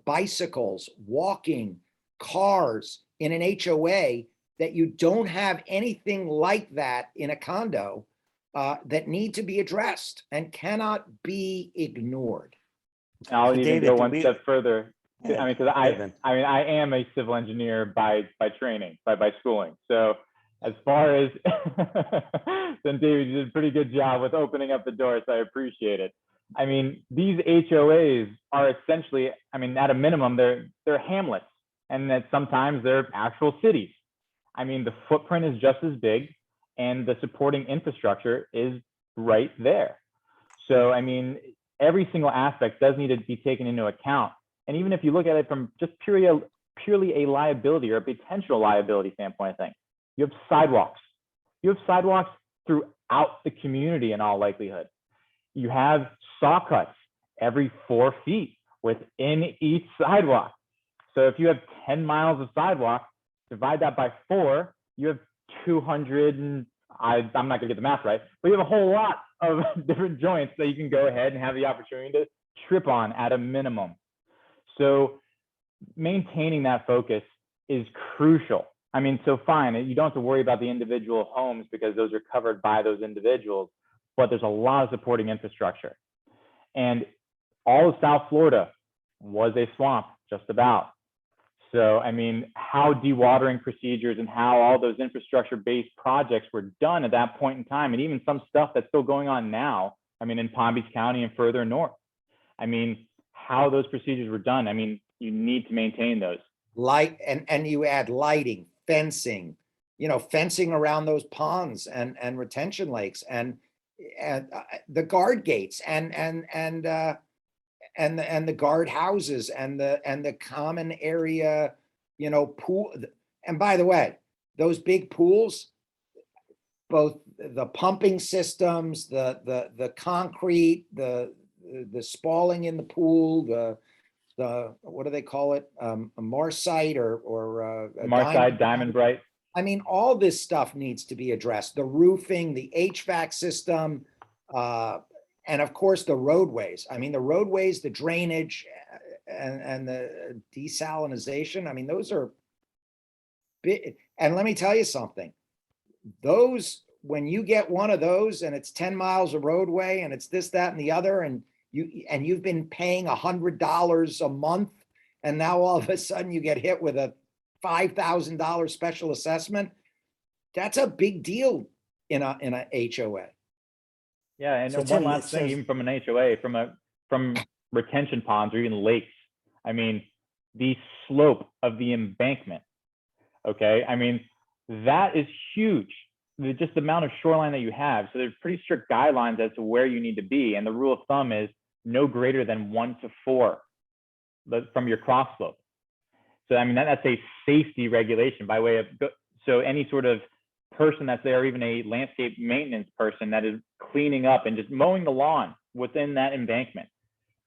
bicycles, walking, cars in an HOA, that you don't have anything like that in a condo, that need to be addressed and cannot be ignored. I'll even David, go do one we- step further. Yeah, I mean, because David. I am a civil engineer by training, by schooling. So as far as then David, you did a pretty good job with opening up the door, so I appreciate it. I mean, these HOAs are essentially, I mean, at a minimum, they're hamlets, and that sometimes they're actual cities. I mean, the footprint is just as big, and the supporting infrastructure is right there. So, I mean, every single aspect does need to be taken into account. And even if you look at it from just purely a liability or a potential liability standpoint, I think you have sidewalks. You have sidewalks throughout the community in all likelihood. You have saw cuts every 4 feet within each sidewalk. So if you have 10 miles of sidewalk, divide that by 4, you have 200, and I'm not gonna get the math right, but you have a whole lot of different joints that you can go ahead and have the opportunity to trip on at a minimum. So maintaining that focus is crucial. I mean, so fine, you don't have to worry about the individual homes because those are covered by those individuals, but there's a lot of supporting infrastructure. And all of South Florida was a swamp, just about. So, I mean, how dewatering procedures and how all those infrastructure-based projects were done at that point in time, and even some stuff that's still going on now, I mean, in Palm Beach County and further north. I mean, how those procedures were done, I mean, you need to maintain those. Light, and you add lighting, fencing, fencing around those ponds and retention lakes, and the guard gates, and the guard houses, and the common area, pool. And by the way, those big pools, both the pumping systems, the concrete, the spalling in the pool, the what do they call it? A Marsite or a Marsite, Diamond Bright. I mean, all this stuff needs to be addressed. The roofing, the HVAC system, and of course the roadways. I mean, the roadways, the drainage, and the desalinization. I mean, those are big. And let me tell you something. Those, when you get one of those and it's 10 miles of roadway and it's this, that, and the other, and you've been paying $100 a month, and now all of a sudden you get hit with a $5,000 special assessment. That's a big deal in a HOA. Yeah, and So, one Tim, last it thing, says- even from an HOA, from retention ponds or even lakes. I mean, the slope of the embankment. Okay, I mean, that is huge. Just the amount of shoreline that you have. So there's pretty strict guidelines as to where you need to be, and the rule of thumb is no greater than 1 to 4 from your cross slope. So I mean, that's a safety regulation by way of, so any sort of person that's there, or even a landscape maintenance person that is cleaning up and just mowing the lawn within that embankment,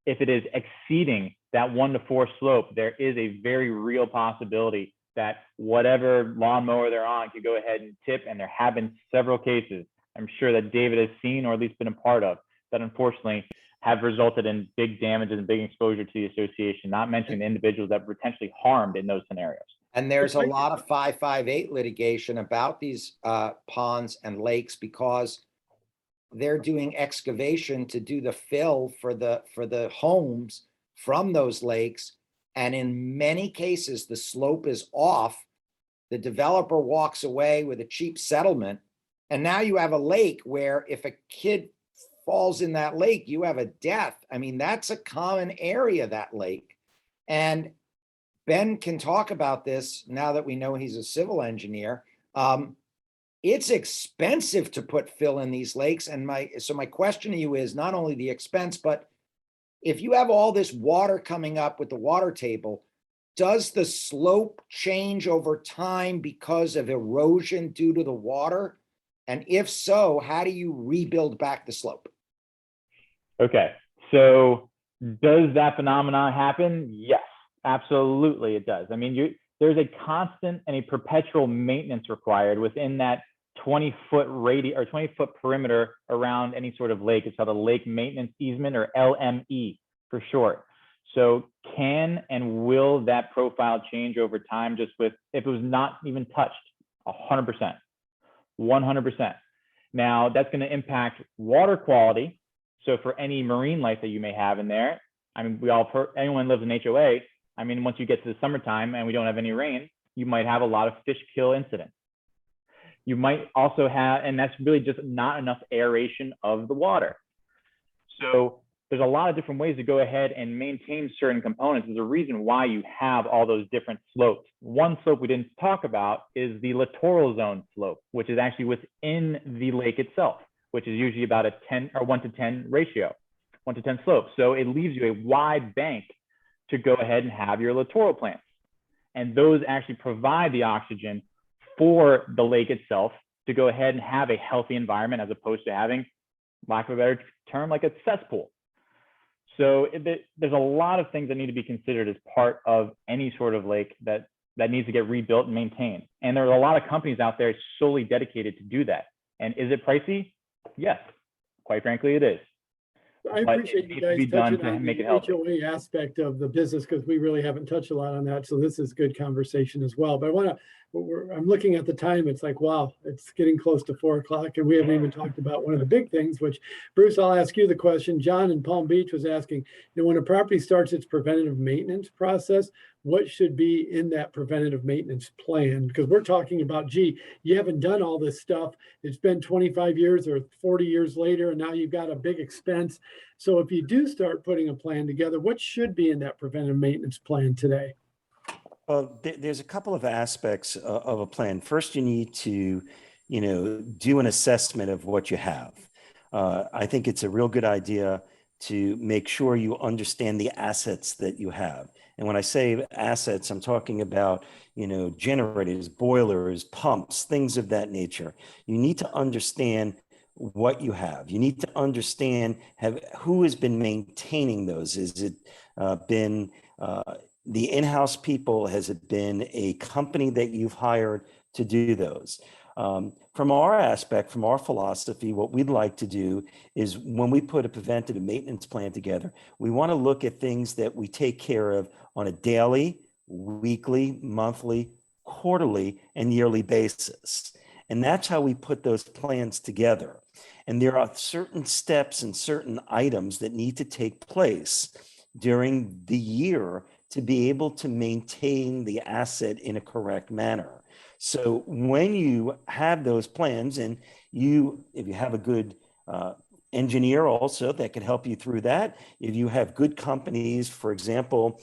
if it is exceeding that 1 to 4 slope, there is a very real possibility that whatever lawnmower they're on could go ahead and tip. And there have been several cases, I'm sure, that David has seen or at least been a part of, that unfortunately have resulted in big damages and big exposure to the association, not mentioning the individuals that were potentially harmed in those scenarios. And there's a lot of 558 litigation about these ponds and lakes because they're doing excavation to do the fill for the homes from those lakes. And in many cases, the slope is off the developer walks away with a cheap settlement. And now you have a lake where if a kid falls in that lake, you have a death. I mean, that's a common area, that lake. And Ben can talk about this now that we know he's a civil engineer. It's expensive to put fill in these lakes. And my question to you is not only the expense, but if you have all this water coming up with the water table, does the slope change over time because of erosion due to the water? And if so, how do you rebuild back the slope? Okay, so does that phenomenon happen? Yes, absolutely it does. I mean, there's a constant and a perpetual maintenance required within that 20-foot radius or 20-foot perimeter around any sort of lake. It's called a lake maintenance easement, or LME for short. So can and will that profile change over time just with, if it was not even touched? 100%, 100%. Now that's going to impact water quality. So for any marine life that you may have in there, I mean, anyone lives in HOA. I mean, once you get to the summertime and we don't have any rain, you might have a lot of fish kill incidents. You might also have, and that's really just not enough aeration of the water. So there's a lot of different ways to go ahead and maintain certain components. There's a reason why you have all those different slopes. One slope we didn't talk about is the littoral zone slope, which is actually within the lake itself, which is usually about a 10 or 1-to-10 ratio, 1-to-10 slope. So it leaves you a wide bank to go ahead and have your littoral plants. And those actually provide the oxygen for the lake itself to go ahead and have a healthy environment, as opposed to having, lack of a better term, like a cesspool. So there's a lot of things that need to be considered as part of any sort of lake that needs to get rebuilt and maintained. And there are a lot of companies out there solely dedicated to do that. And is it pricey? Yes, quite frankly, it is. I But appreciate it you needs to guys be done touching to on make the it healthy. HOA aspect of the business, because we really haven't touched a lot on that. So this is good conversation as well. But I'm looking at the time. It's like, wow, it's getting close to 4 o'clock, and we haven't even talked about one of the big things, which, Bruce, I'll ask you the question. John in Palm Beach was asking, when a property starts its preventative maintenance process, what should be in that preventative maintenance plan? Because we're talking about, gee, you haven't done all this stuff. It's been 25 years or 40 years later, and now you've got a big expense. So if you do start putting a plan together, what should be in that preventative maintenance plan today? Well, there's a couple of aspects of a plan. First, you need to, do an assessment of what you have. I think it's a real good idea to make sure you understand the assets that you have. And when I say assets, I'm talking about, generators, boilers, pumps, things of that nature. You need to understand what you have. You need to understand who has been maintaining those. Is it been the in-house people? Has it been a company that you've hired to do those? From our aspect, from our philosophy, what we'd like to do is, when we put a preventative maintenance plan together, we want to look at things that we take care of on a daily, weekly, monthly, quarterly, and yearly basis. And that's how we put those plans together. And there are certain steps and certain items that need to take place during the year to be able to maintain the asset in a correct manner. So when you have those plans, and if you have a good engineer also that can help you through that, if you have good companies, for example,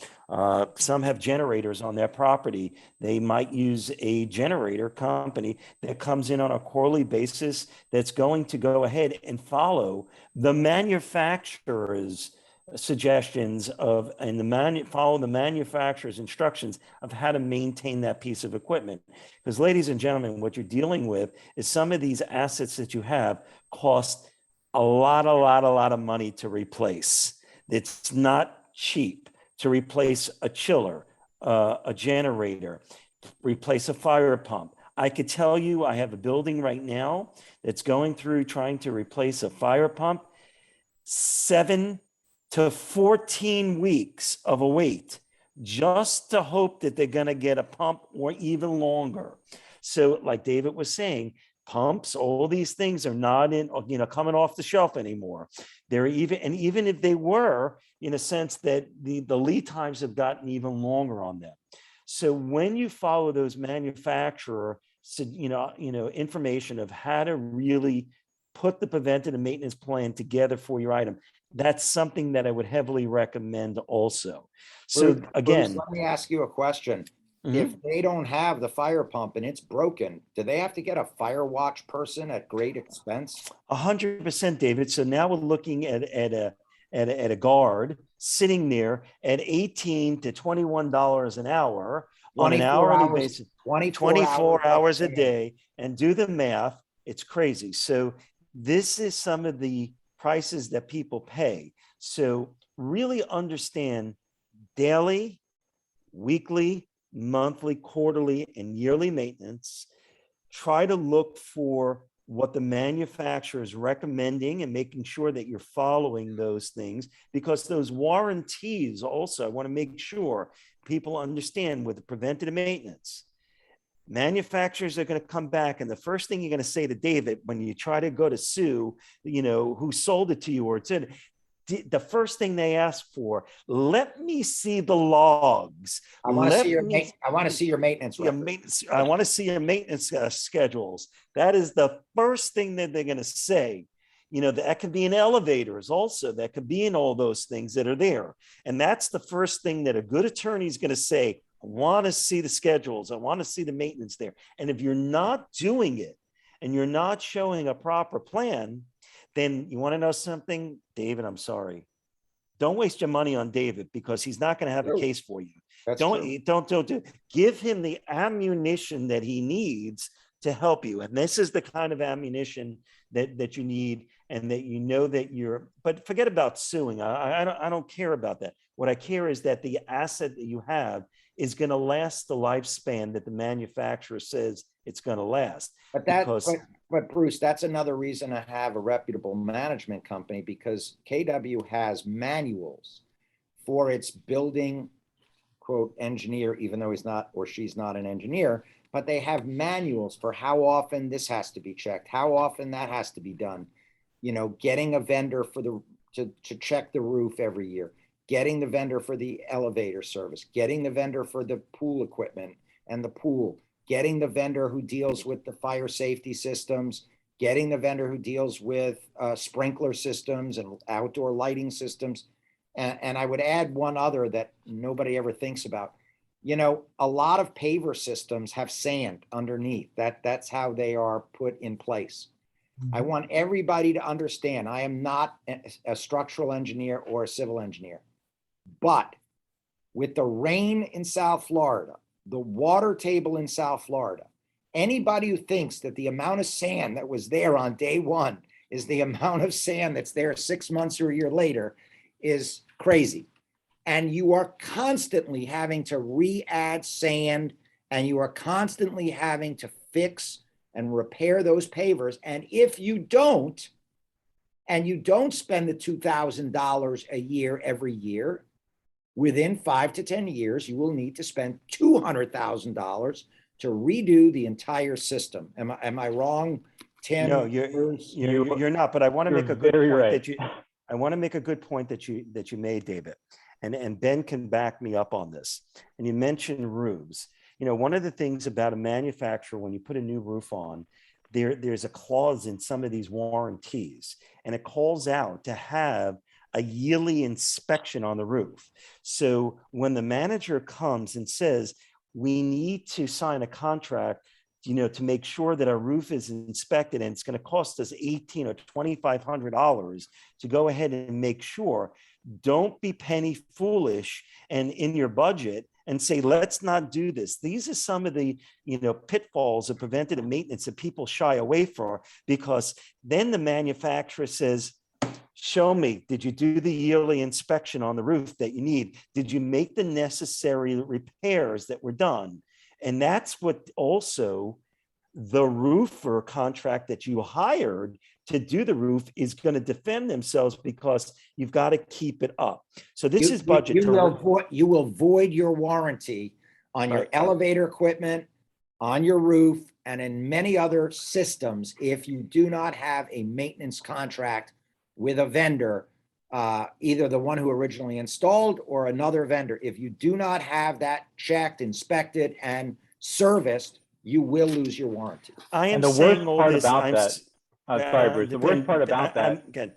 some have generators on their property, they might use a generator company that comes in on a quarterly basis that's going to go ahead and follow the manufacturer's suggestions follow the manufacturer's instructions of how to maintain that piece of equipment. Because, ladies and gentlemen, what you're dealing with is some of these assets that you have cost a lot of money to replace. It's not cheap to replace a chiller, a generator, replace a fire pump. I could tell you, I have a building right now that's going through trying to replace a fire pump. 7 to 14 weeks of a wait just to hope that they're going to get a pump, or even longer. So, like David was saying, pumps, all these things are not coming off the shelf anymore. Even if they were, in a sense that the lead times have gotten even longer on them. So when you follow those manufacturer, information of how to really put the preventative maintenance plan together for your item, that's something that I would heavily recommend also. So Bruce, again, let me ask you a question. mhm. If they don't have the fire pump and it's broken, do they have to get a fire watch person at great expense? 100%, David. So now we're looking at a guard sitting there at $18 to $21 an hour on an 24 hourly hours, basis, 24 hours a of day, and do the math. It's crazy. So this is some of the prices that people pay. So really understand daily, weekly, monthly, quarterly, and yearly maintenance. Try to look for what the manufacturer is recommending and making sure that you're following those things, because those warranties also, I want to make sure people understand with the preventative maintenance, manufacturers are going to come back, and the first thing you're going to say to David when you try to go to sue, who sold it to you, or it's in, the first thing they ask for, let me see the logs. I want to see your Let me I want to see your maintenance your record. maintenance, I want to see your maintenance schedules. That is the first thing that they're going to say. That could be in elevators also. That could be in all those things that are there. And that's the first thing that a good attorney is going to say. I want to see the schedules. I want to see the maintenance there. And if you're not doing it and you're not showing a proper plan, then you want to know something, David, I'm sorry. Don't waste your money on David, because he's not going to have a case for you. That's true. Don't give him the ammunition that he needs to help you. And this is the kind of ammunition that you need, and that that you're, but forget about suing. I don't care about that. What I care is that the asset that you have is going to last the lifespan that the manufacturer says it's going to last. But Bruce, that's another reason to have a reputable management company, because KW has manuals for its building, quote, engineer, even though he's not, or she's not an engineer, but they have manuals for how often this has to be checked, how often that has to be done. Getting a vendor to check the roof every year, getting the vendor for the elevator service, getting the vendor for the pool equipment and the pool, getting the vendor who deals with the fire safety systems, getting the vendor who deals with sprinkler systems and outdoor lighting systems. And I would add one other that nobody ever thinks about. A lot of paver systems have sand underneath. That's how they are put in place. I want everybody to understand, I am not a structural engineer or a civil engineer, but with the rain in South Florida, the water table in South Florida, anybody who thinks that the amount of sand that was there on day one is the amount of sand that's there 6 months or a year later is crazy. And you are constantly having to re-add sand, and you are constantly having to fix and repair those pavers. And if you don't, and you don't spend the $2,000 a year every year, within 5 to 10 years, you will need to spend $200,000 to redo the entire system. Am I wrong, Tim? No, you're not. But I want to make a good point I want to make a good point that you made, David, and Ben can back me up on this. And you mentioned roofs. One of the things about a manufacturer, when you put a new roof on, there's a clause in some of these warranties, and it calls out to have a yearly inspection on the roof. So when the manager comes and says, we need to sign a contract, to make sure that our roof is inspected, and it's going to cost us $1,800 or $2,500 to go ahead and make sure, don't be penny foolish and in your budget and say, let's not do this. These are some of the, pitfalls of preventative maintenance that people shy away from, because then the manufacturer says, show me, did you do the yearly inspection on the roof that you need? Did you make the necessary repairs that were done? And that's what also the roofer contract that you hired to do the roof is going to defend themselves, because you've got to keep it up. So this is budget. You will void your warranty on your elevator equipment, on your roof, and in many other systems if you do not have a maintenance contract with a vendor either the one who originally installed or another vendor. If you do not have that checked, inspected, and serviced, you will lose your warranty. I am And the worst saying all part this. about that, sorry, Bruce, the worst part about that Good,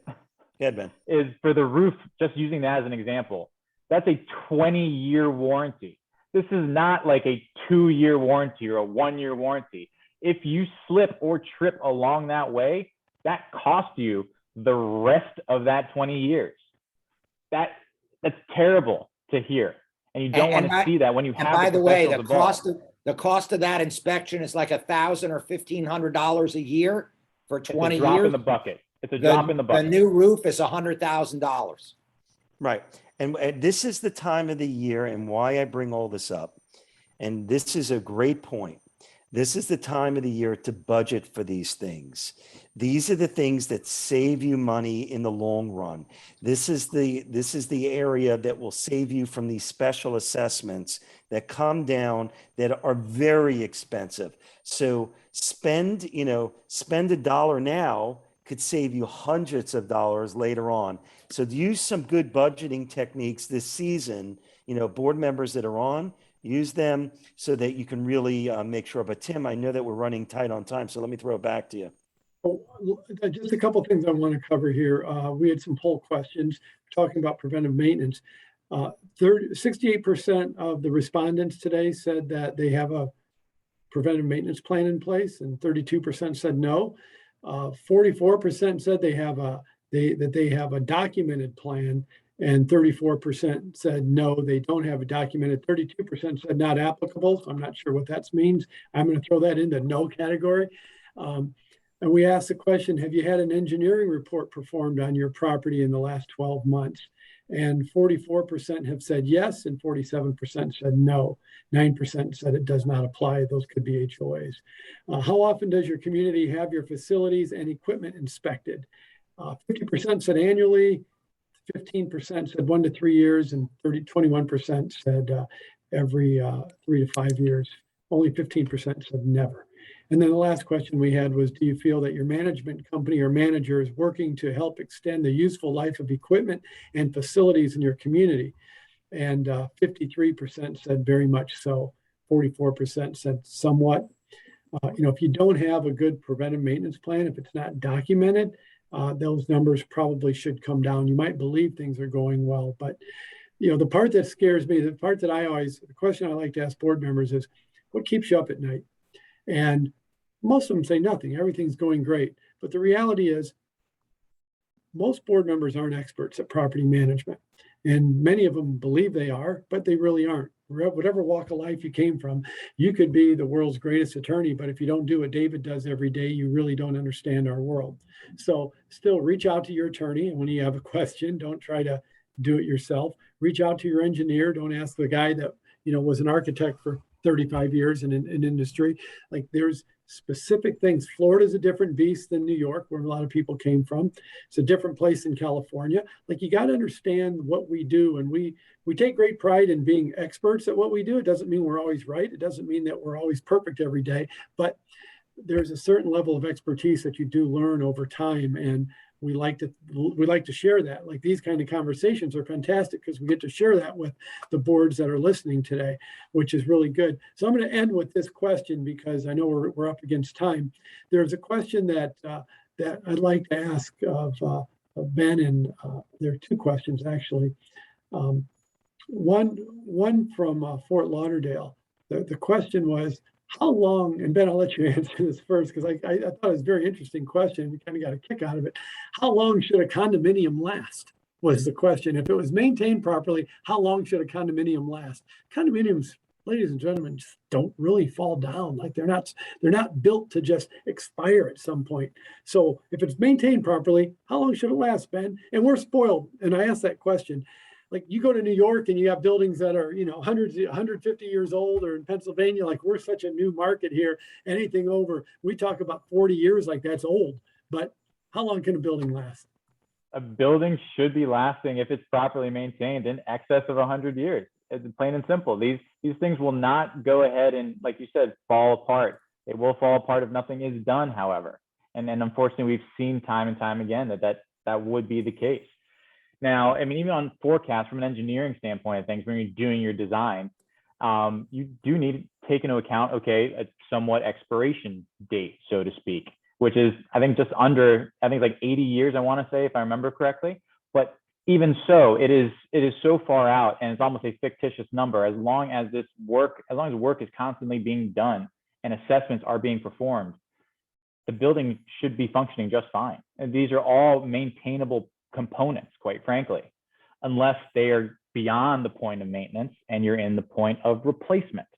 Ben. is for the roof, just using that as an example, that's a 20-year warranty. This is not like a 2-year warranty or a 1-year warranty. If you slip or trip along that way, that costs you the rest of that 20 years. That's terrible to hear. And you don't want to see that when you have And by the way, the professionals cost of that inspection is like $1,000 or $1,500 a year for 20 It's a drop years. in the bucket. It's a drop in the The bucket. new roof is $100,000. Right. And this is the time of the year and why I bring all this up. And this is a great point. This is the time of the year to budget for these things. These are the things that save you money in the long run. This is the area that will save you from these special assessments that come down that are very expensive. So spend $1 now could save you hundreds of dollars later on. So use some good budgeting techniques this season, board members that are on, use them so that you can really make sure. But Tim, I know that we're running tight on time, so let me throw it back to you. Oh, just a couple of things I want to cover here. We had some poll questions talking about preventive maintenance. 68% of the respondents today said that they have a preventive maintenance plan in place, and 32% said no. 44% said they have a documented plan, and 34% said no, they don't have a documented. 32% said not applicable. So I'm not sure what that means. I'm going to throw that in the no category. And we asked the question, have you had an engineering report performed on your property in the last 12 months? And 44% have said yes, and 47% said no. 9% said it does not apply. Those could be HOAs. How often does your community have your facilities and equipment inspected? 50% said annually, 15% said 1 to 3 years, and 21% said every 3 to 5 years. Only 15% said never. And then the last question we had was, do you feel that your management company or manager is working to help extend the useful life of equipment and facilities in your community? And 53% said very much so. 44% said somewhat. If you don't have a good preventive maintenance plan, if it's not documented, those numbers probably should come down. You might believe things are going well, but the part that scares me, the question I like to ask board members is, what keeps you up at night? And most of them say nothing. Everything's going great. But the reality is, most board members aren't experts at property management. And many of them believe they are, but they really aren't. Whatever walk of life you came from, you could be the world's greatest attorney, but if you don't do what David does every day, you really don't understand our world. So still reach out to your attorney. And when you have a question, don't try to do it yourself. Reach out to your engineer. Don't ask the guy that was an architect for 35 years in an industry. Like, there's specific things. Florida's a different beast than New York, where a lot of people came from. It's a different place in California. Like, you got to understand what we do. And we take great pride in being experts at what we do. It doesn't mean we're always right. It doesn't mean that we're always perfect every day, but there's a certain level of expertise that you do learn over time. And we like to share that. Like, these kind of conversations are fantastic because we get to share that with the boards that are listening today, which is really good. So I'm going to end with this question because I know we're up against time. There's a question that I'd like to ask of Ben, and there are two questions actually. One from Fort Lauderdale. The question was, how long, and Ben, I'll let you answer this first because I thought it was a very interesting question. We kind of got a kick out of it. How long should a condominium last was the question. If it was maintained properly, how long should a condominium last? Condominiums, ladies and gentlemen, just don't really fall down. Like, they're not built to just expire at some point. So if it's maintained properly, how long should it last, Ben? And we're spoiled. And I asked that question. Like, you go to New York and you have buildings that are, 150 years old, or in Pennsylvania, like, we're such a new market here. Anything over, we talk about 40 years, like that's old. But how long can a building last? A building should be lasting, if it's properly maintained, in excess of 100 years. It's plain and simple. These things will not go ahead and, like you said, fall apart. It will fall apart if nothing is done, however. And unfortunately, we've seen time and time again that would be the case. Now, I mean, even on forecast from an engineering standpoint of things, when you're doing your design, you do need to take into account, okay, a somewhat expiration date, so to speak, which is, I think, just under, I think like 80 years, I want to say, if I remember correctly. But even so, it is so far out, and it's almost a fictitious number. As long as work is constantly being done and assessments are being performed, the building should be functioning just fine. And these are all maintainable components, quite frankly, unless they are beyond the point of maintenance and you're in the point of replacement.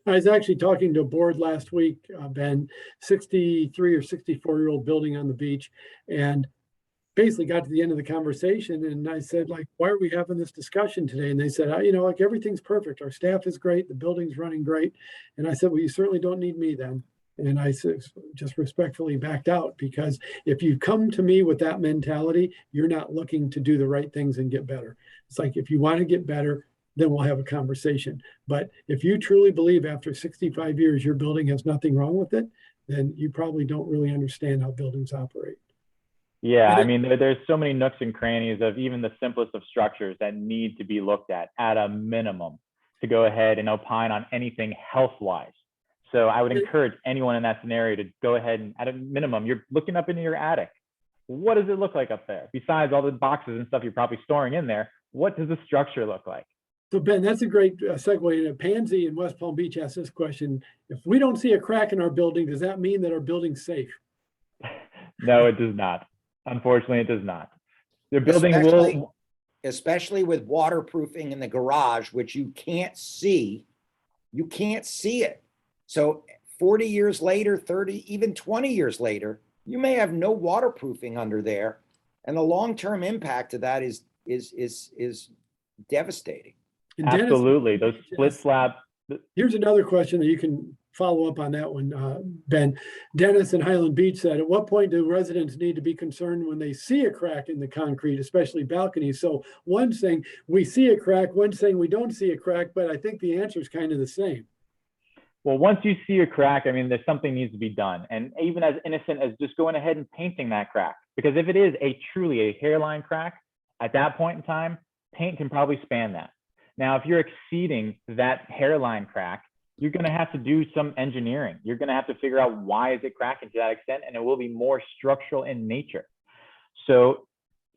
I was actually talking to a board last week, Ben, 63 or 64-year-old building on the beach, and basically got to the end of the conversation. And I said, like, why are we having this discussion today? And they said, you know, like, everything's perfect. Our staff is great. The building's running great. And I said, well, you certainly don't need me then. And I just respectfully backed out, because if you come to me with that mentality, you're not looking to do the right things and get better. It's like, if you want to get better, then we'll have a conversation. But if you truly believe after 65 years your building has nothing wrong with it, then you probably don't really understand how buildings operate. Yeah, I mean, there's so many nooks and crannies of even the simplest of structures that need to be looked at a minimum to go ahead and opine on anything health-wise. So I would encourage anyone in that scenario to go ahead and, at a minimum, you're looking up into your attic. What does it look like up there? Besides all the boxes and stuff you're probably storing in there, what does the structure look like? So Ben, that's a great segue. Pansy in West Palm Beach asked this question: if we don't see a crack in our building, does that mean that our building's safe? No, it does not. Unfortunately, it does not. The building especially with waterproofing in the garage, which you can't see it. So 40 years later, 30, even 20 years later, you may have no waterproofing under there. And the long-term impact of that is devastating. And Dennis, absolutely. Those split slab. Here's another question that you can follow up on that one, Ben. Dennis in Highland Beach said, at what point do residents need to be concerned when they see a crack in the concrete, especially balconies? So one saying we see a crack, one saying we don't see a crack, but I think the answer is kind of the same. Well, once you see a crack, I mean, there's something needs to be done. And even as innocent as just going ahead and painting that crack, because if it is truly a hairline crack, at that point in time, paint can probably span that. Now, if you're exceeding that hairline crack, you're going to have to do some engineering. You're going to have to figure out why is it cracking to that extent, and it will be more structural in nature. So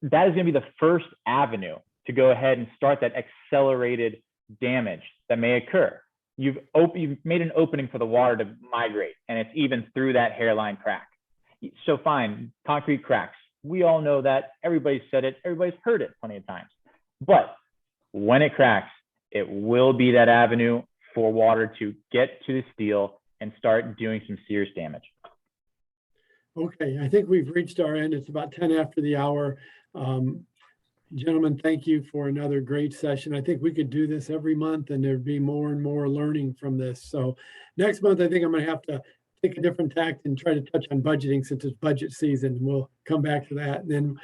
that is going to be the first avenue to go ahead and start that accelerated damage that may occur. You've made an opening for the water to migrate, and it's even through that hairline crack. So fine, concrete cracks. We all know that. Everybody's said it. Everybody's heard it plenty of times. But when it cracks, it will be that avenue for water to get to the steel and start doing some serious damage. Okay, I think we've reached our end. It's about 10 after the hour. Gentlemen, thank you for another great session. I think we could do this every month and there'd be more and more learning from this. So next month, I think I'm going to have to take a different tact and try to touch on budgeting, since it's budget season. We'll come back to that. And then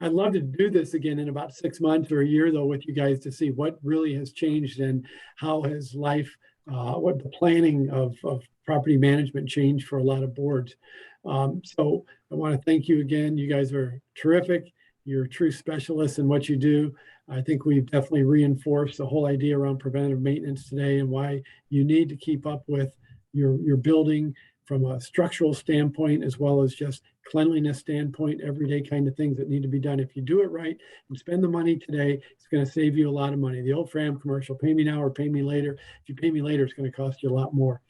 I'd love to do this again in about 6 months or a year, though, with you guys to see what really has changed and how has life, what the planning of property management changed for a lot of boards. So I want to thank you again. You guys are terrific. You're true specialists in what you do. I think we've definitely reinforced the whole idea around preventative maintenance today and why you need to keep up with your building from a structural standpoint, as well as just cleanliness standpoint, everyday kind of things that need to be done. If you do it right and spend the money today, it's going to save you a lot of money. The old Fram commercial, pay me now or pay me later. If you pay me later, it's going to cost you a lot more.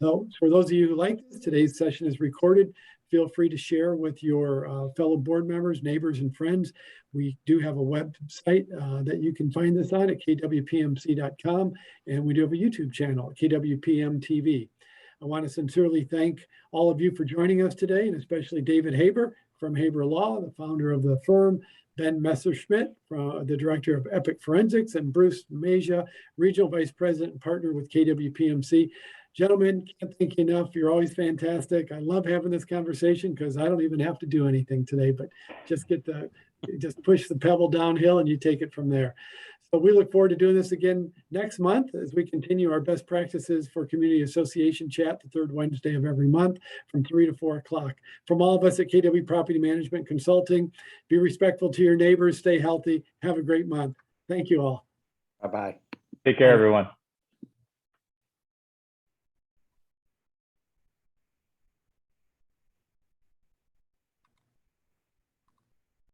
So for those of you who like this, today's session is recorded. Feel free to share with your fellow board members, neighbors, and friends. We do have a website that you can find this on at kwpmc.com, and we do have a YouTube channel at KWPM TV. I want to sincerely thank all of you for joining us today, and especially David Haber from Haber Law, the founder of the firm, Ben Messerschmidt, the director of Epic Forensics, and Bruce Masia, regional vice president and partner with KWPMC. Gentlemen, can't thank you enough. You're always fantastic. I love having this conversation because I don't even have to do anything today, but just push the pebble downhill and you take it from there. So we look forward to doing this again next month as we continue our best practices for community association chat the third Wednesday of every month from 3 to 4 o'clock. From all of us at KW Property Management Consulting, be respectful to your neighbors, stay healthy, have a great month. Thank you all. Bye-bye. Take care, everyone.